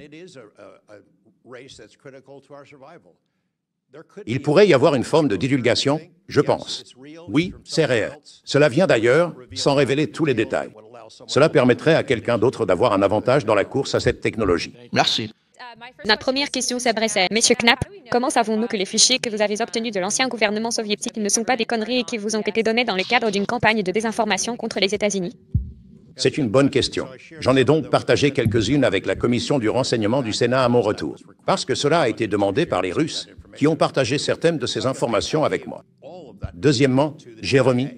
Il pourrait y avoir une forme de divulgation, je pense. Oui, c'est réel. Cela vient d'ailleurs, sans révéler tous les détails. Cela permettrait à quelqu'un d'autre d'avoir un avantage dans la course à cette technologie. Merci. Notre première question s'adresse à M. Knapp. Comment savons-nous que les fichiers que vous avez obtenus de l'ancien gouvernement soviétique ne sont pas des conneries et qui vous ont été donnés dans le cadre d'une campagne de désinformation contre les États-Unis? C'est une bonne question. J'en ai donc partagé quelques-unes avec la commission du renseignement du Sénat à mon retour, parce que cela a été demandé par les Russes, qui ont partagé certaines de ces informations avec moi. Deuxièmement, j'ai remis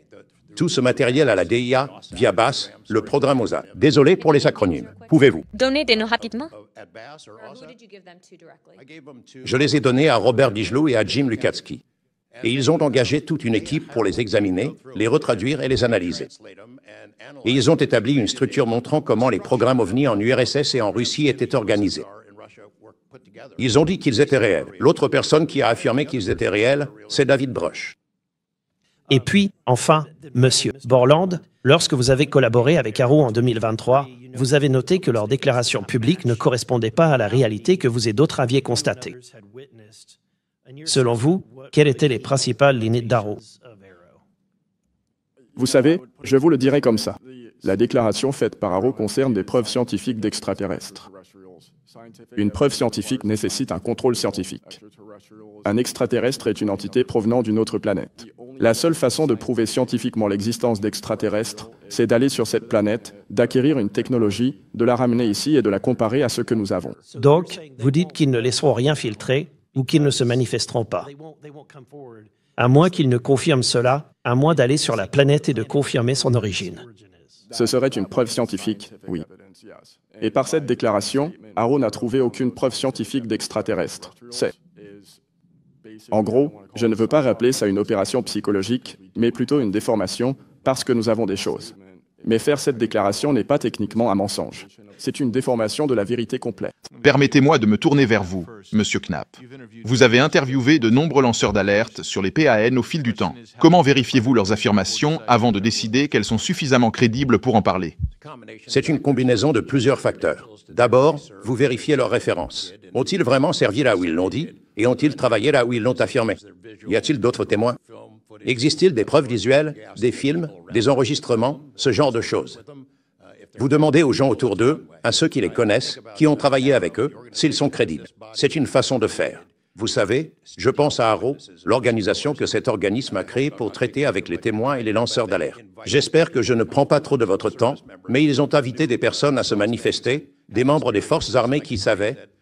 tout ce matériel à la DIA via BASS, le programme OSAP. Désolé pour les acronymes. Pouvez-vous? Donnez des noms rapidement. Je les ai donnés à Robert Bigelow et à Jim Lukatsky. Et ils ont engagé toute une équipe pour les examiner, les retraduire et les analyser. Et ils ont établi une structure montrant comment les programmes OVNI en URSS et en Russie étaient organisés. Ils ont dit qu'ils étaient réels. L'autre personne qui a affirmé qu'ils étaient réels, c'est David Brosh. Et puis, enfin, Monsieur Borland, lorsque vous avez collaboré avec Arrow en 2023, vous avez noté que leurs déclarations publiques ne correspondaient pas à la réalité que vous et d'autres aviez constatée. Selon vous, quelles étaient les principales limites d'Arrow? Vous savez, je vous le dirai comme ça. La déclaration faite par Haro concerne des preuves scientifiques d'extraterrestres. Une preuve scientifique nécessite un contrôle scientifique. Un extraterrestre est une entité provenant d'une autre planète. La seule façon de prouver scientifiquement l'existence d'extraterrestres, c'est d'aller sur cette planète, d'acquérir une technologie, de la ramener ici et de la comparer à ce que nous avons. Donc, vous dites qu'ils ne laisseront rien filtrer ou qu'ils ne se manifesteront pas. À moins qu'ils ne confirment cela, à moins d'aller sur la planète et de confirmer son origine. Ce serait une preuve scientifique, oui. Et par cette déclaration, Haro n'a trouvé aucune preuve scientifique d'extraterrestre. C'est... En gros, je ne veux pas rappeler ça une opération psychologique, mais plutôt une déformation, parce que nous avons des choses. Mais faire cette déclaration n'est pas techniquement un mensonge. C'est une déformation de la vérité complète. Permettez-moi de me tourner vers vous, Monsieur Knapp. Vous avez interviewé de nombreux lanceurs d'alerte sur les PAN au fil du temps. Comment vérifiez-vous leurs affirmations avant de décider qu'elles sont suffisamment crédibles pour en parler? C'est une combinaison de plusieurs facteurs. D'abord, vous vérifiez leurs références. Ont-ils vraiment servi là où ils l'ont dit? Et ont-ils travaillé là où ils l'ont affirmé? Y a-t-il d'autres témoins? Existe-t-il des preuves visuelles, des films, des enregistrements, ce genre de choses? Vous demandez aux gens autour d'eux, à ceux qui les connaissent, qui ont travaillé avec eux, s'ils sont crédibles. C'est une façon de faire. Vous savez, je pense à Haro, l'organisation que cet organisme a créée pour traiter avec les témoins et les lanceurs d'alerte. J'espère que je ne prends pas trop de votre temps, mais ils ont invité des personnes à se manifester, des membres des forces armées qui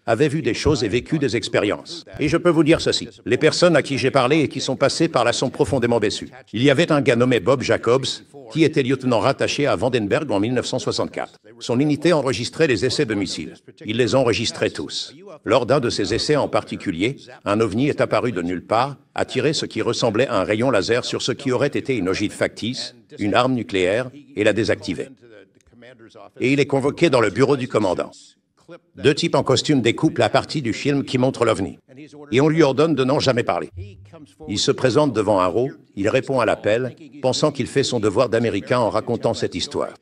avaient vu des choses et vécu des expériences. Et je peux vous dire ceci, les personnes à qui j'ai parlé et qui sont passées par là sont profondément déçues. Il y avait un gars nommé Bob Jacobs, qui était lieutenant rattaché à Vandenberg en 1964. Son unité enregistrait les essais de missiles. Il les enregistrait tous. Lors d'un de ces essais en particulier, un ovni est apparu de nulle part, a tiré ce qui ressemblait à un rayon laser sur ce qui aurait été une ogive factice, une arme nucléaire, et l'a désactivé. Et il est convoqué dans le bureau du commandant. Deux types en costume découpent la partie du film qui montre l'OVNI. Et on lui ordonne de n'en jamais parler. Il se présente devant Haro, il répond à l'appel, pensant qu'il fait son devoir d'Américain en racontant cette histoire.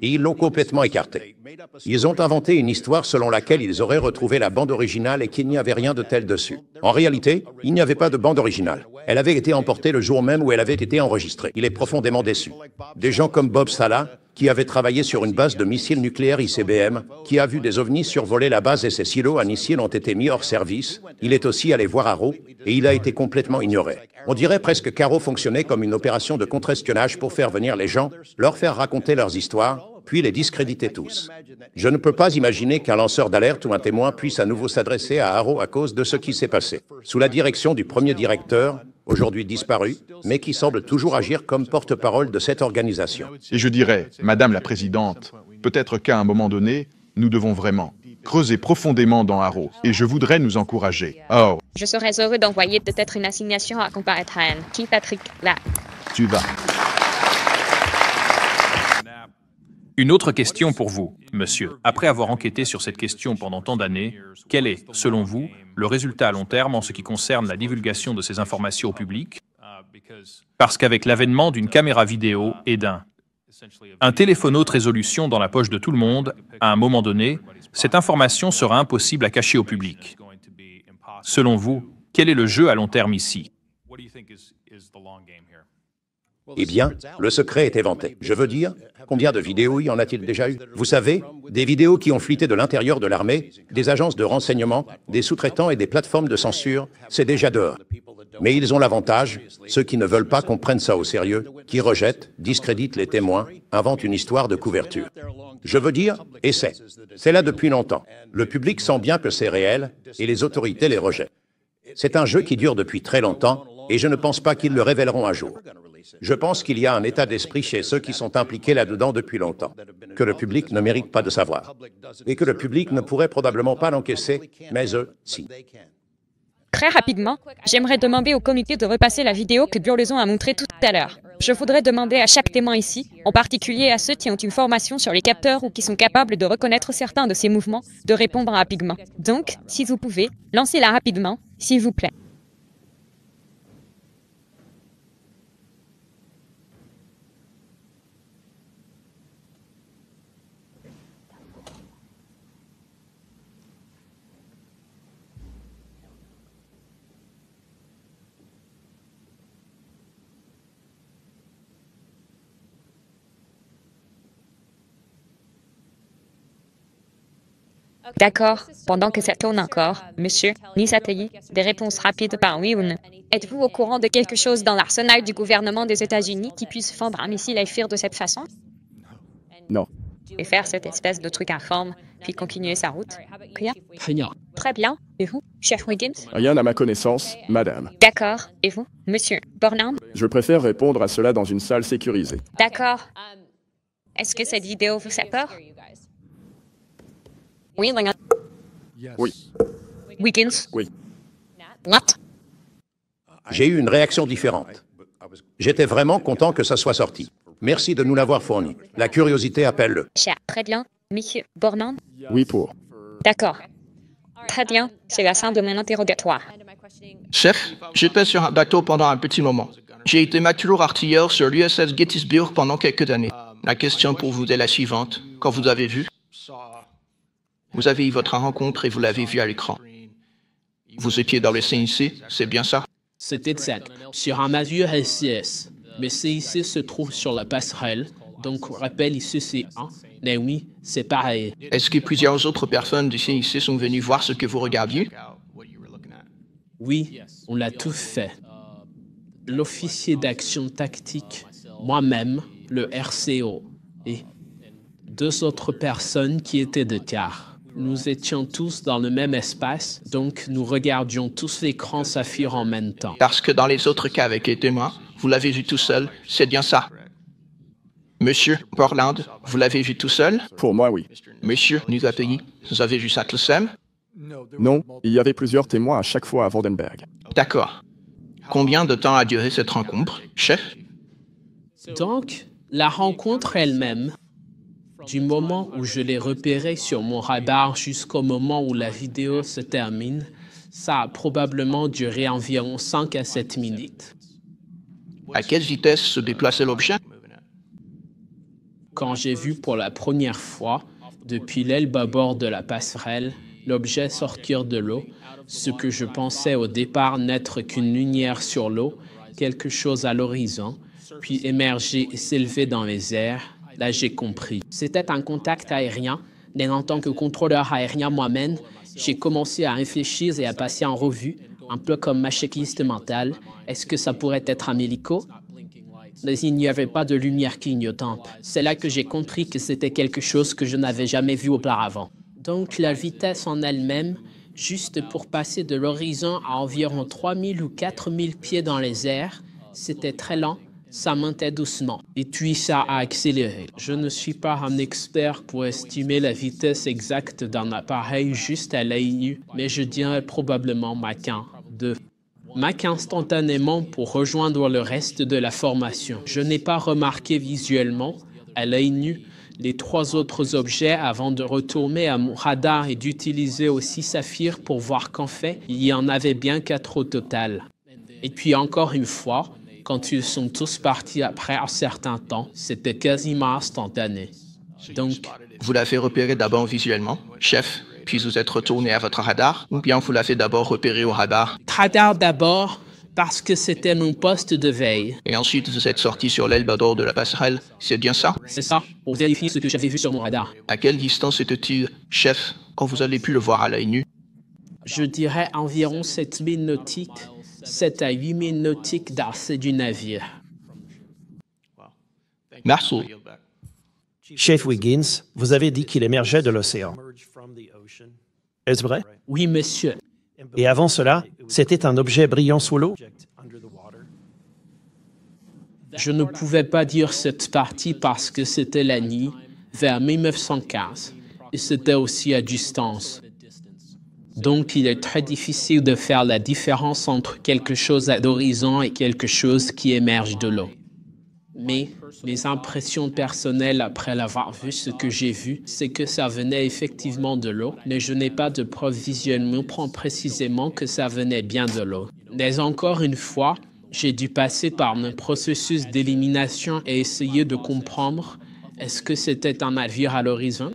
Et ils l'ont complètement écarté. Ils ont inventé une histoire selon laquelle ils auraient retrouvé la bande originale et qu'il n'y avait rien de tel dessus. En réalité, il n'y avait pas de bande originale. Elle avait été emportée le jour même où elle avait été enregistrée. Il est profondément déçu. Des gens comme Bob Salah, qui avait travaillé sur une base de missiles nucléaires ICBM, qui a vu des ovnis survoler la base et ses silos à missiles ont été mis hors service. Il est aussi allé voir Haro et il a été complètement ignoré. On dirait presque qu'Haro fonctionnait comme une opération de contre-espionnage pour faire venir les gens, leur faire raconter leurs histoires, puis les discréditer tous. Je ne peux pas imaginer qu'un lanceur d'alerte ou un témoin puisse à nouveau s'adresser à Haro à cause de ce qui s'est passé. Sous la direction du premier directeur, aujourd'hui disparu, mais qui semble toujours agir comme porte-parole de cette organisation. Et je dirais, Madame la Présidente, peut-être qu'à un moment donné, nous devons vraiment creuser profondément dans Haro, et je voudrais nous encourager. Or, Je serais heureux d'envoyer peut-être une assignation à comparaître à Anne. Qui, Patrick, là? tu vas. Une autre question pour vous, monsieur. Après avoir enquêté sur cette question pendant tant d'années, quel est, selon vous, le résultat à long terme en ce qui concerne la divulgation de ces informations au public? Parce qu'avec l'avènement d'une caméra vidéo et un téléphone haute résolution dans la poche de tout le monde, à un moment donné, cette information sera impossible à cacher au public. Selon vous, quel est le jeu à long terme ici? Eh bien, le secret est éventé. Je veux dire, combien de vidéos y en a-t-il déjà eu? Vous savez, des vidéos qui ont fuité de l'intérieur de l'armée, des agences de renseignement, des sous-traitants et des plateformes de censure, c'est déjà dehors. Mais ils ont l'avantage, ceux qui ne veulent pas qu'on prenne ça au sérieux, qui rejettent, discréditent les témoins, inventent une histoire de couverture. Je veux dire, et c'est là depuis longtemps. Le public sent bien que c'est réel et les autorités les rejettent. C'est un jeu qui dure depuis très longtemps et je ne pense pas qu'ils le révéleront un jour. Je pense qu'il y a un état d'esprit chez ceux qui sont impliqués là-dedans depuis longtemps, que le public ne mérite pas de savoir, et que le public ne pourrait probablement pas l'encaisser, mais eux, si. Très rapidement, j'aimerais demander au comité de repasser la vidéo que Burleson a montrée tout à l'heure. Je voudrais demander à chaque témoin ici, en particulier à ceux qui ont une formation sur les capteurs ou qui sont capables de reconnaître certains de ces mouvements, de répondre rapidement. Donc, si vous pouvez, lancez-la rapidement, s'il vous plaît. D'accord. Pendant que ça tourne encore, monsieur Nisateli, des réponses rapides par oui ou non. Êtes-vous au courant de quelque chose dans l'arsenal du gouvernement des États-Unis qui puisse fendre un missile à fuir de cette façon? Non. Et faire cette espèce de truc informe, puis continuer sa route? Rien? Rien. Très bien. Et vous, chef Wiggins? Rien à ma connaissance, madame. D'accord. Et vous, monsieur Burnham? Je préfère répondre à cela dans une salle sécurisée. D'accord. Est-ce que cette vidéo vous fait peur? Oui, Oui. Wiggins? Oui. What? J'ai eu une réaction différente. J'étais vraiment content que ça soit sorti. Merci de nous l'avoir fourni. La curiosité appelle-le. Cher, très bien. Monsieur Burnham? Oui pour. D'accord. Très bien. C'est la fin de mon interrogatoire. Chef, j'étais sur un bateau pendant un petit moment. J'ai été matelot artilleur sur l'USS Gettysburg pendant quelques années. La question pour vous est la suivante. Quand vous avez vu, vous avez eu votre rencontre et vous l'avez vu à l'écran. Vous étiez dans le CIC, c'est bien ça? C'était exact. Sur un navire LCS. Mais CIC se trouve sur la passerelle. Donc, rappel ici, c'est 1. Mais oui, c'est pareil. Est-ce que plusieurs autres personnes du CIC sont venues voir ce que vous regardiez? Oui, on l'a tout fait. L'officier d'action tactique, moi-même, le RCO et 2 autres personnes qui étaient de quart. Nous étions tous dans le même espace, donc nous regardions tous l'écran saphir en même temps. Parce que dans les autres cas avec les témoins, vous l'avez vu tout seul, c'est bien ça? Monsieur Portland, vous l'avez vu tout seul? Pour moi, oui. Monsieur Nusateli, vous avez vu ça tout seul? Non, il y avait plusieurs témoins à chaque fois à Vandenberg. D'accord. Combien de temps a duré cette rencontre, chef? Donc, la rencontre elle-même, du moment où je l'ai repérée sur mon radar jusqu'au moment où la vidéo se termine, ça a probablement duré environ 5 à 7 minutes. À quelle vitesse se déplaçait l'objet? Quand j'ai vu pour la première fois, depuis l'aile bâbord de la passerelle, l'objet sortir de l'eau, ce que je pensais au départ n'être qu'une lumière sur l'eau, quelque chose à l'horizon, puis émerger et s'élever dans les airs, là j'ai compris. C'était un contact aérien, mais en tant que contrôleur aérien moi-même, j'ai commencé à réfléchir et à passer en revue, un peu comme ma checklist mentale. Est-ce que ça pourrait être un hélico? Mais il n'y avait pas de lumière clignotante. C'est là que j'ai compris que c'était quelque chose que je n'avais jamais vu auparavant. Donc la vitesse en elle-même, juste pour passer de l'horizon à environ 3000 ou 4000 pieds dans les airs, c'était très lent, ça montait doucement, et puis ça a accéléré. Je ne suis pas un expert pour estimer la vitesse exacte d'un appareil juste à l'œil nu, mais je dirais probablement Mach 1, 2. Mach instantanément pour rejoindre le reste de la formation. Je n'ai pas remarqué visuellement, à l'œil nu, les 3 autres objets avant de retourner à mon radar et d'utiliser aussi Saphir pour voir qu'en fait, il y en avait bien 4 au total. Et puis encore une fois, quand ils sont tous partis après un certain temps, c'était quasiment instantané. Donc, vous l'avez repéré d'abord visuellement, chef, puis vous êtes retourné à votre radar, ou bien vous l'avez d'abord repéré au radar? Radar d'abord, parce que c'était mon poste de veille. Et ensuite, vous êtes sorti sur l'aile bâbord de la passerelle, c'est bien ça? C'est ça, pour vérifier ce que j'avais vu sur mon radar. À quelle distance était-il, chef, quand vous avez pu le voir à l'œil nu? Je dirais environ 7000 nautiques, 7 à 8000 nautiques d'arcée du navire. Merci. Chef Wiggins, vous avez dit qu'il émergeait de l'océan. Est-ce vrai? Oui, monsieur. Et avant cela, c'était un objet brillant sous l'eau? Je ne pouvais pas dire cette partie parce que c'était la nuit, vers 1915, et c'était aussi à distance. Donc, il est très difficile de faire la différence entre quelque chose à l'horizon et quelque chose qui émerge de l'eau. Mais mes impressions personnelles après l'avoir vu, ce que j'ai vu, c'est que ça venait effectivement de l'eau, mais je n'ai pas de preuve visuelle montrant précisément que ça venait bien de l'eau. Mais encore une fois, j'ai dû passer par un processus d'élimination et essayer de comprendre, est-ce que c'était un navire à l'horizon?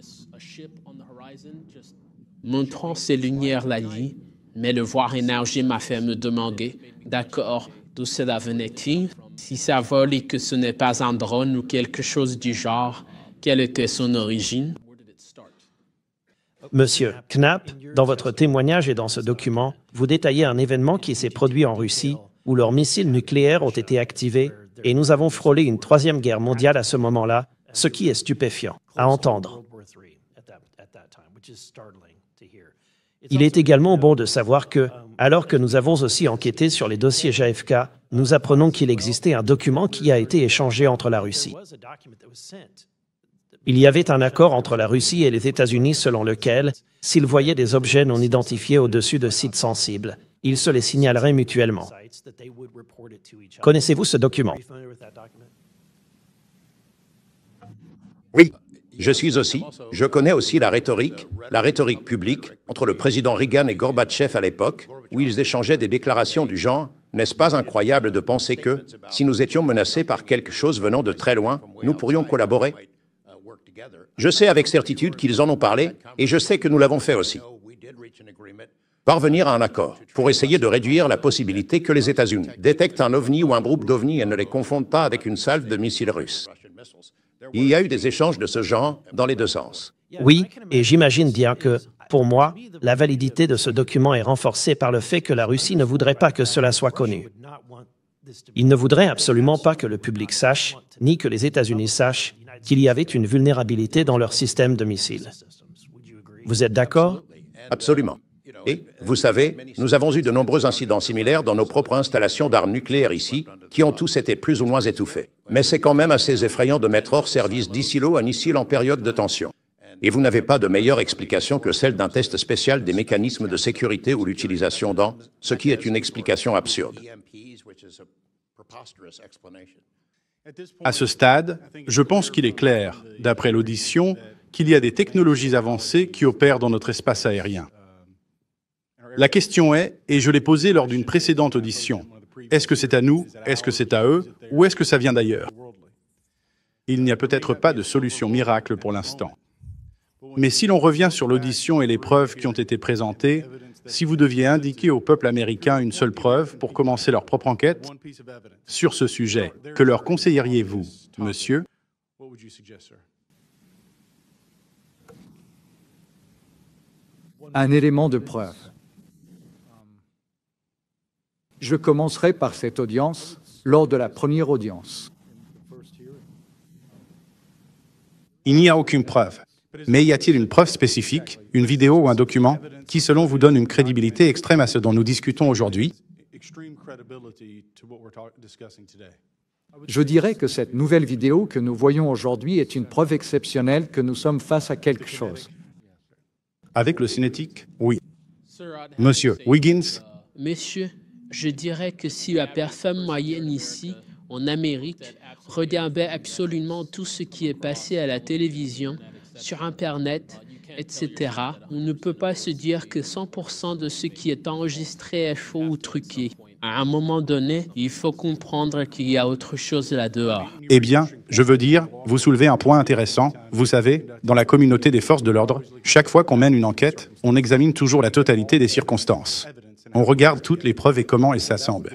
Montrant ces lumières la nuit, mais le voir émerger m'a fait me demander, d'accord, d'où cela venait-il? Si ça vole et que ce n'est pas un drone ou quelque chose du genre, quelle était son origine? Monsieur Knapp, dans votre témoignage et dans ce document, vous détaillez un événement qui s'est produit en Russie où leurs missiles nucléaires ont été activés et nous avons frôlé une troisième guerre mondiale à ce moment-là, ce qui est stupéfiant à entendre. Il est également bon de savoir que, alors que nous avons aussi enquêté sur les dossiers JFK, nous apprenons qu'il existait un document qui a été échangé entre la Russie. Il y avait un accord entre la Russie et les États-Unis selon lequel, s'ils voyaient des objets non identifiés au-dessus de sites sensibles, ils se les signaleraient mutuellement. Connaissez-vous ce document? Oui, je connais aussi la rhétorique publique entre le président Reagan et Gorbatchev à l'époque, où ils échangeaient des déclarations du genre « N'est-ce pas incroyable de penser que, si nous étions menacés par quelque chose venant de très loin, nous pourrions collaborer ?» Je sais avec certitude qu'ils en ont parlé, et je sais que nous l'avons fait aussi. Parvenir à un accord pour essayer de réduire la possibilité que les États-Unis détectent un ovni ou un groupe d'ovnis et ne les confondent pas avec une salve de missiles russes. Il y a eu des échanges de ce genre dans les deux sens. Oui, et j'imagine bien que, pour moi, la validité de ce document est renforcée par le fait que la Russie ne voudrait pas que cela soit connu. Il ne voudrait absolument pas que le public sache, ni que les États-Unis sachent, qu'il y avait une vulnérabilité dans leur système de missiles. Vous êtes d'accord? Absolument. Et, vous savez, nous avons eu de nombreux incidents similaires dans nos propres installations d'armes nucléaires ici, qui ont tous été plus ou moins étouffés. Mais c'est quand même assez effrayant de mettre hors service 10 silos un missile en période de tension. Et vous n'avez pas de meilleure explication que celle d'un test spécial des mécanismes de sécurité ou l'utilisation d'en, ce qui est une explication absurde. À ce stade, je pense qu'il est clair, d'après l'audition, qu'il y a des technologies avancées qui opèrent dans notre espace aérien. La question est, et je l'ai posée lors d'une précédente audition, est-ce que c'est à nous, est-ce que c'est à eux, ou est-ce que ça vient d'ailleurs? Il n'y a peut-être pas de solution miracle pour l'instant. Mais si l'on revient sur l'audition et les preuves qui ont été présentées, si vous deviez indiquer au peuple américain une seule preuve pour commencer leur propre enquête sur ce sujet, que leur conseilleriez-vous, monsieur? Un élément de preuve. Je commencerai par cette audience lors de la première audience. Il n'y a aucune preuve. Mais y a-t-il une preuve spécifique, une vidéo ou un document, qui selon vous donne une crédibilité extrême à ce dont nous discutons aujourd'hui? Je dirais que cette nouvelle vidéo que nous voyons aujourd'hui est une preuve exceptionnelle que nous sommes face à quelque chose. Avec le cinétique? Oui. Monsieur Wiggins? Monsieur, je dirais que si la personne moyenne ici, en Amérique, regardait absolument tout ce qui est passé à la télévision, sur Internet, etc., on ne peut pas se dire que 100% de ce qui est enregistré est faux ou truqué. À un moment donné, il faut comprendre qu'il y a autre chose là-dehors. Eh bien, je veux dire, vous soulevez un point intéressant. Vous savez, dans la communauté des forces de l'ordre, chaque fois qu'on mène une enquête, on examine toujours la totalité des circonstances. On regarde toutes les preuves et comment elles s'assemblent.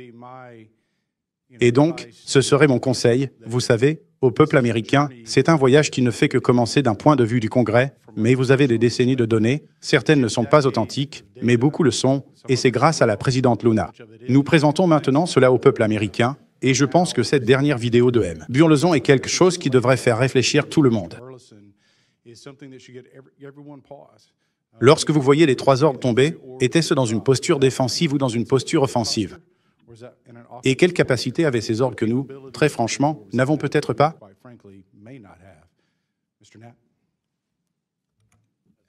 Et donc, ce serait mon conseil, vous savez, au peuple américain, c'est un voyage qui ne fait que commencer d'un point de vue du Congrès, mais vous avez des décennies de données, certaines ne sont pas authentiques, mais beaucoup le sont, et c'est grâce à la présidente Luna. Nous présentons maintenant cela au peuple américain, et je pense que cette dernière vidéo de M. Burleson est quelque chose qui devrait faire réfléchir tout le monde. Lorsque vous voyez les 3 ordres tomber, était-ce dans une posture défensive ou dans une posture offensive? Et quelle capacité avaient ces ordres que nous, très franchement, n'avons peut-être pas?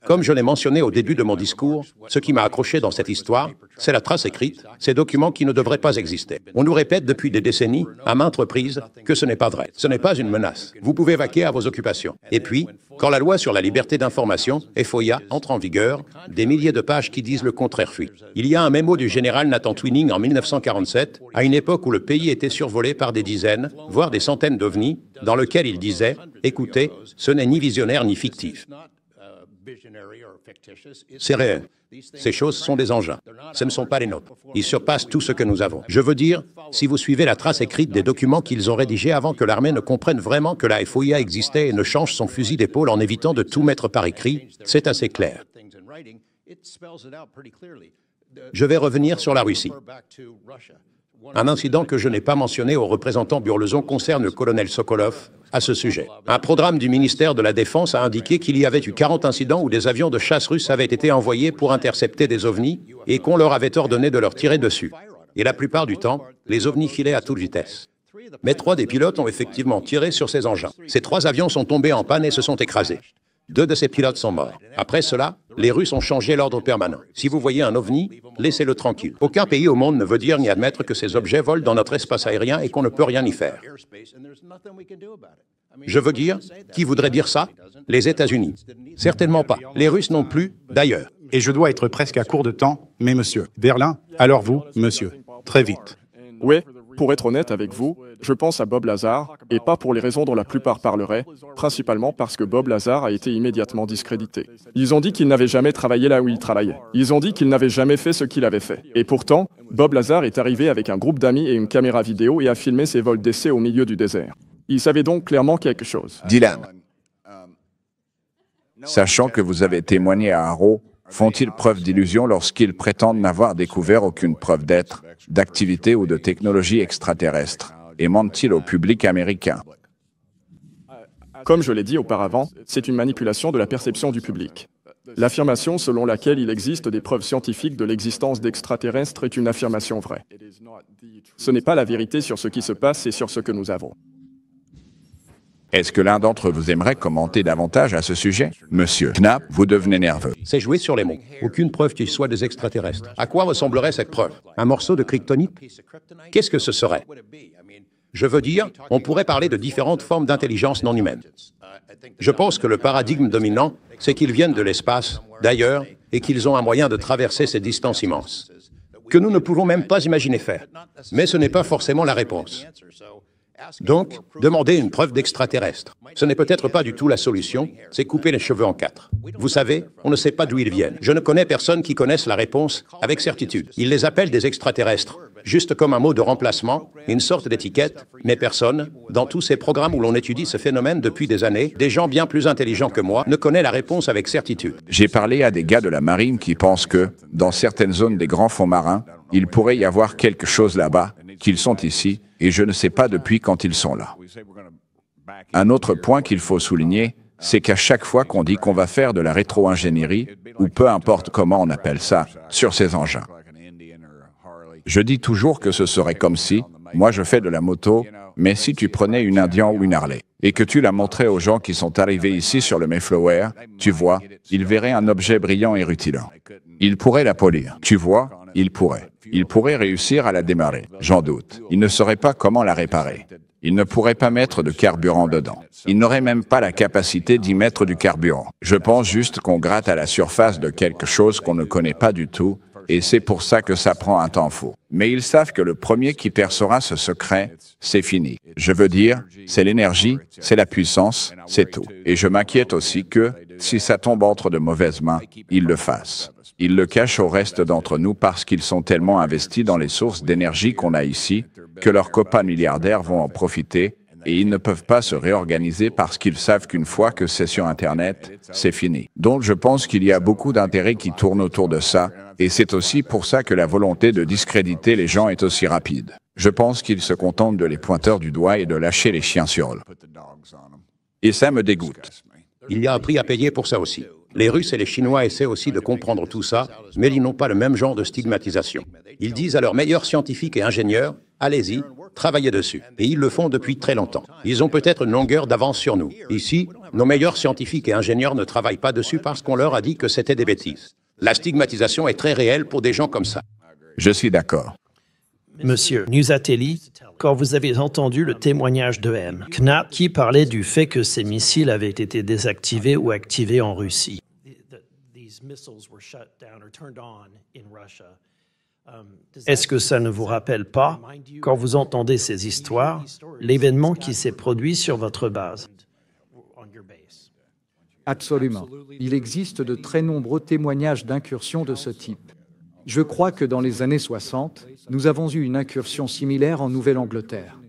Comme je l'ai mentionné au début de mon discours, ce qui m'a accroché dans cette histoire, c'est la trace écrite, ces documents qui ne devraient pas exister. On nous répète depuis des décennies, à maintes reprises, que ce n'est pas vrai. Ce n'est pas une menace. Vous pouvez vaquer à vos occupations. Et puis, quand la loi sur la liberté d'information, FOIA, entre en vigueur, des milliers de pages qui disent le contraire fuient. Il y a un mémo du général Nathan Twining en 1947, à une époque où le pays était survolé par des dizaines, voire des centaines d'ovnis, dans lequel il disait « Écoutez, ce n'est ni visionnaire ni fictif. C'est réel. Ces choses sont des engins. Ce ne sont pas les nôtres. Ils surpassent tout ce que nous avons. Je veux dire, si vous suivez la trace écrite des documents qu'ils ont rédigés avant que l'armée ne comprenne vraiment que la FOIA existait et ne change son fusil d'épaule en évitant de tout mettre par écrit, c'est assez clair. Je vais revenir sur la Russie. Un incident que je n'ai pas mentionné au représentant Burleson concerne le colonel Sokolov à ce sujet. Un programme du ministère de la Défense a indiqué qu'il y avait eu 40 incidents où des avions de chasse russes avaient été envoyés pour intercepter des ovnis et qu'on leur avait ordonné de leur tirer dessus. Et la plupart du temps, les ovnis filaient à toute vitesse. Mais 3 des pilotes ont effectivement tiré sur ces engins. Ces 3 avions sont tombés en panne et se sont écrasés. 2 de ces pilotes sont morts. Après cela, les Russes ont changé l'ordre permanent. Si vous voyez un ovni, laissez-le tranquille. Aucun pays au monde ne veut dire ni admettre que ces objets volent dans notre espace aérien et qu'on ne peut rien y faire. Je veux dire, qui voudrait dire ça? Les États-Unis. Certainement pas. Les Russes non plus, d'ailleurs. Et je dois être presque à court de temps, mais monsieur. Berlin, alors vous, monsieur. Très vite. Oui, pour être honnête avec vous, je pense à Bob Lazar, et pas pour les raisons dont la plupart parleraient, principalement parce que Bob Lazar a été immédiatement discrédité. Ils ont dit qu'il n'avait jamais travaillé là où il travaillait. Ils ont dit qu'il n'avait jamais fait ce qu'il avait fait. Et pourtant, Bob Lazar est arrivé avec un groupe d'amis et une caméra vidéo et a filmé ses vols d'essai au milieu du désert. Il savait donc clairement quelque chose. Dylan, sachant que vous avez témoigné à Arrow, font-ils preuve d'illusion lorsqu'ils prétendent n'avoir découvert aucune preuve d'être, d'activité ou de technologie extraterrestre? Et mentent-ils au public américain? Comme je l'ai dit auparavant, c'est une manipulation de la perception du public. L'affirmation selon laquelle il existe des preuves scientifiques de l'existence d'extraterrestres est une affirmation vraie. Ce n'est pas la vérité sur ce qui se passe, c'est sur ce que nous avons. Est-ce que l'un d'entre vous aimerait commenter davantage à ce sujet? Monsieur Knapp, vous devenez nerveux. C'est jouer sur les mots. Aucune preuve qu'ils soient des extraterrestres. À quoi ressemblerait cette preuve? Un morceau de kryptonite? Qu'est-ce que ce serait? Je veux dire, on pourrait parler de différentes formes d'intelligence non humaine. Je pense que le paradigme dominant, c'est qu'ils viennent de l'espace, d'ailleurs, et qu'ils ont un moyen de traverser ces distances immenses, que nous ne pouvons même pas imaginer faire. Mais ce n'est pas forcément la réponse. Donc, demander une preuve d'extraterrestre. Ce n'est peut-être pas du tout la solution, c'est couper les cheveux en 4. Vous savez, on ne sait pas d'où ils viennent. Je ne connais personne qui connaisse la réponse avec certitude. Ils les appellent des extraterrestres, juste comme un mot de remplacement, une sorte d'étiquette, mais personne, dans tous ces programmes où l'on étudie ce phénomène depuis des années, des gens bien plus intelligents que moi, ne connaît la réponse avec certitude. J'ai parlé à des gars de la marine qui pensent que, dans certaines zones des grands fonds marins, il pourrait y avoir quelque chose là-bas, qu'ils sont ici, et je ne sais pas depuis quand ils sont là. Un autre point qu'il faut souligner, c'est qu'à chaque fois qu'on dit qu'on va faire de la rétro-ingénierie, ou peu importe comment on appelle ça, sur ces engins, je dis toujours que ce serait comme si, moi je fais de la moto, mais si tu prenais une Indian ou une Harley, et que tu la montrais aux gens qui sont arrivés ici sur le Mayflower, tu vois, ils verraient un objet brillant et rutilant. Ils pourraient la polir, tu vois, ils pourraient. Ils pourraient réussir à la démarrer, j'en doute. Ils ne sauraient pas comment la réparer. Ils ne pourraient pas mettre de carburant dedans. Ils n'auraient même pas la capacité d'y mettre du carburant. Je pense juste qu'on gratte à la surface de quelque chose qu'on ne connaît pas du tout, et c'est pour ça que ça prend un temps fou. Mais ils savent que le premier qui percera ce secret, c'est fini. Je veux dire, c'est l'énergie, c'est la puissance, c'est tout. Et je m'inquiète aussi que, si ça tombe entre de mauvaises mains, ils le fassent. Ils le cachent au reste d'entre nous parce qu'ils sont tellement investis dans les sources d'énergie qu'on a ici, que leurs copains milliardaires vont en profiter, et ils ne peuvent pas se réorganiser parce qu'ils savent qu'une fois que c'est sur Internet, c'est fini. Donc je pense qu'il y a beaucoup d'intérêts qui tournent autour de ça, et c'est aussi pour ça que la volonté de discréditer les gens est aussi rapide. Je pense qu'ils se contentent de les pointeurs du doigt et de lâcher les chiens sur eux. Et ça me dégoûte. Il y a un prix à payer pour ça aussi. Les Russes et les Chinois essaient aussi de comprendre tout ça, mais ils n'ont pas le même genre de stigmatisation. Ils disent à leurs meilleurs scientifiques et ingénieurs, allez-y, travaillez dessus. Et ils le font depuis très longtemps. Ils ont peut-être une longueur d'avance sur nous. Ici, nos meilleurs scientifiques et ingénieurs ne travaillent pas dessus parce qu'on leur a dit que c'était des bêtises. La stigmatisation est très réelle pour des gens comme ça. Je suis d'accord. Monsieur Nusatelli, quand vous avez entendu le témoignage de M. Knapp qui parlait du fait que ces missiles avaient été désactivés ou activés en Russie. Est-ce que ça ne vous rappelle pas, quand vous entendez ces histoires, l'événement qui s'est produit sur votre base? Absolument. Il existe de très nombreux témoignages d'incursions de ce type. Je crois que dans les années 60, nous avons eu une incursion similaire en Nouvelle-Angleterre.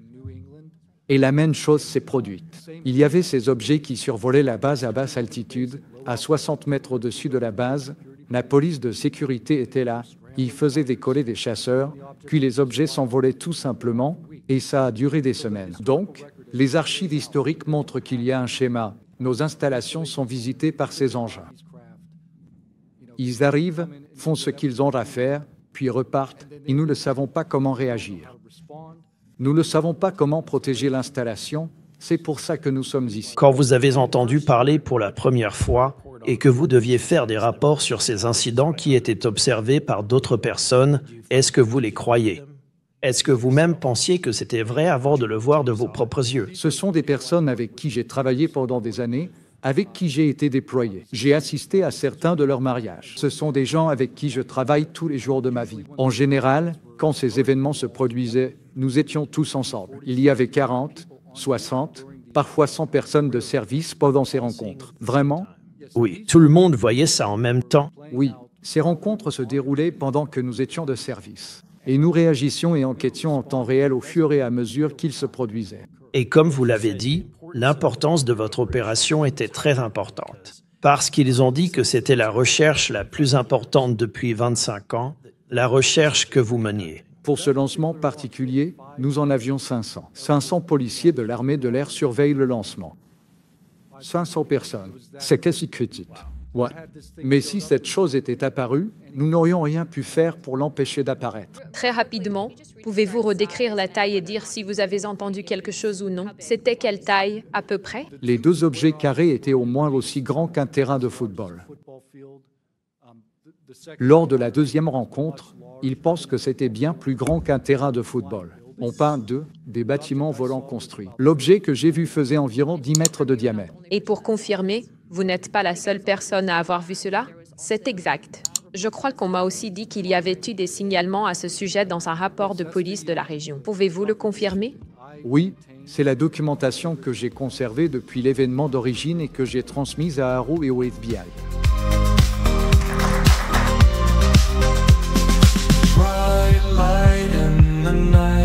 Et la même chose s'est produite. Il y avait ces objets qui survolaient la base à basse altitude, à 60 mètres au-dessus de la base, La police de sécurité était là, ils faisaient décoller des chasseurs, puis les objets s'envolaient tout simplement, et ça a duré des semaines. Donc, les archives historiques montrent qu'il y a un schéma. Nos installations sont visitées par ces engins. Ils arrivent, font ce qu'ils ont à faire, puis repartent, et nous ne savons pas comment réagir. Nous ne savons pas comment protéger l'installation, c'est pour ça que nous sommes ici. Quand vous avez entendu parler pour la première fois et que vous deviez faire des rapports sur ces incidents qui étaient observés par d'autres personnes, est-ce que vous les croyez? Est-ce que vous-même pensiez que c'était vrai avant de le voir de vos propres yeux? Ce sont des personnes avec qui j'ai travaillé pendant des années, avec qui j'ai été déployé. J'ai assisté à certains de leurs mariages. Ce sont des gens avec qui je travaille tous les jours de ma vie. En général, quand ces événements se produisaient, nous étions tous ensemble. Il y avait 40, 60, parfois 100 personnes de service pendant ces rencontres. Vraiment? Oui, tout le monde voyait ça en même temps. Oui, ces rencontres se déroulaient pendant que nous étions de service. Et nous réagissions et enquêtions en temps réel au fur et à mesure qu'ils se produisaient. Et comme vous l'avez dit, l'importance de votre opération était très importante. Parce qu'ils ont dit que c'était la recherche la plus importante depuis 25 ans, la recherche que vous meniez. Pour ce lancement particulier, nous en avions 500. 500 policiers de l'armée de l'air surveillent le lancement. 500 personnes. C'est quasi critique. Ouais. Mais si cette chose était apparue, nous n'aurions rien pu faire pour l'empêcher d'apparaître. Très rapidement, pouvez-vous redécrire la taille et dire si vous avez entendu quelque chose ou non? C'était quelle taille, à peu près? Les deux objets carrés étaient au moins aussi grands qu'un terrain de football. Lors de la deuxième rencontre, ils pensent que c'était bien plus grand qu'un terrain de football. On parle des bâtiments volants construits. L'objet que j'ai vu faisait environ 10 mètres de diamètre. Et pour confirmer, vous n'êtes pas la seule personne à avoir vu cela? C'est exact. Je crois qu'on m'a aussi dit qu'il y avait eu des signalements à ce sujet dans un rapport de police de la région. Pouvez-vous le confirmer? Oui, c'est la documentation que j'ai conservée depuis l'événement d'origine et que j'ai transmise à Arrow et au FBI. Bright light in the night.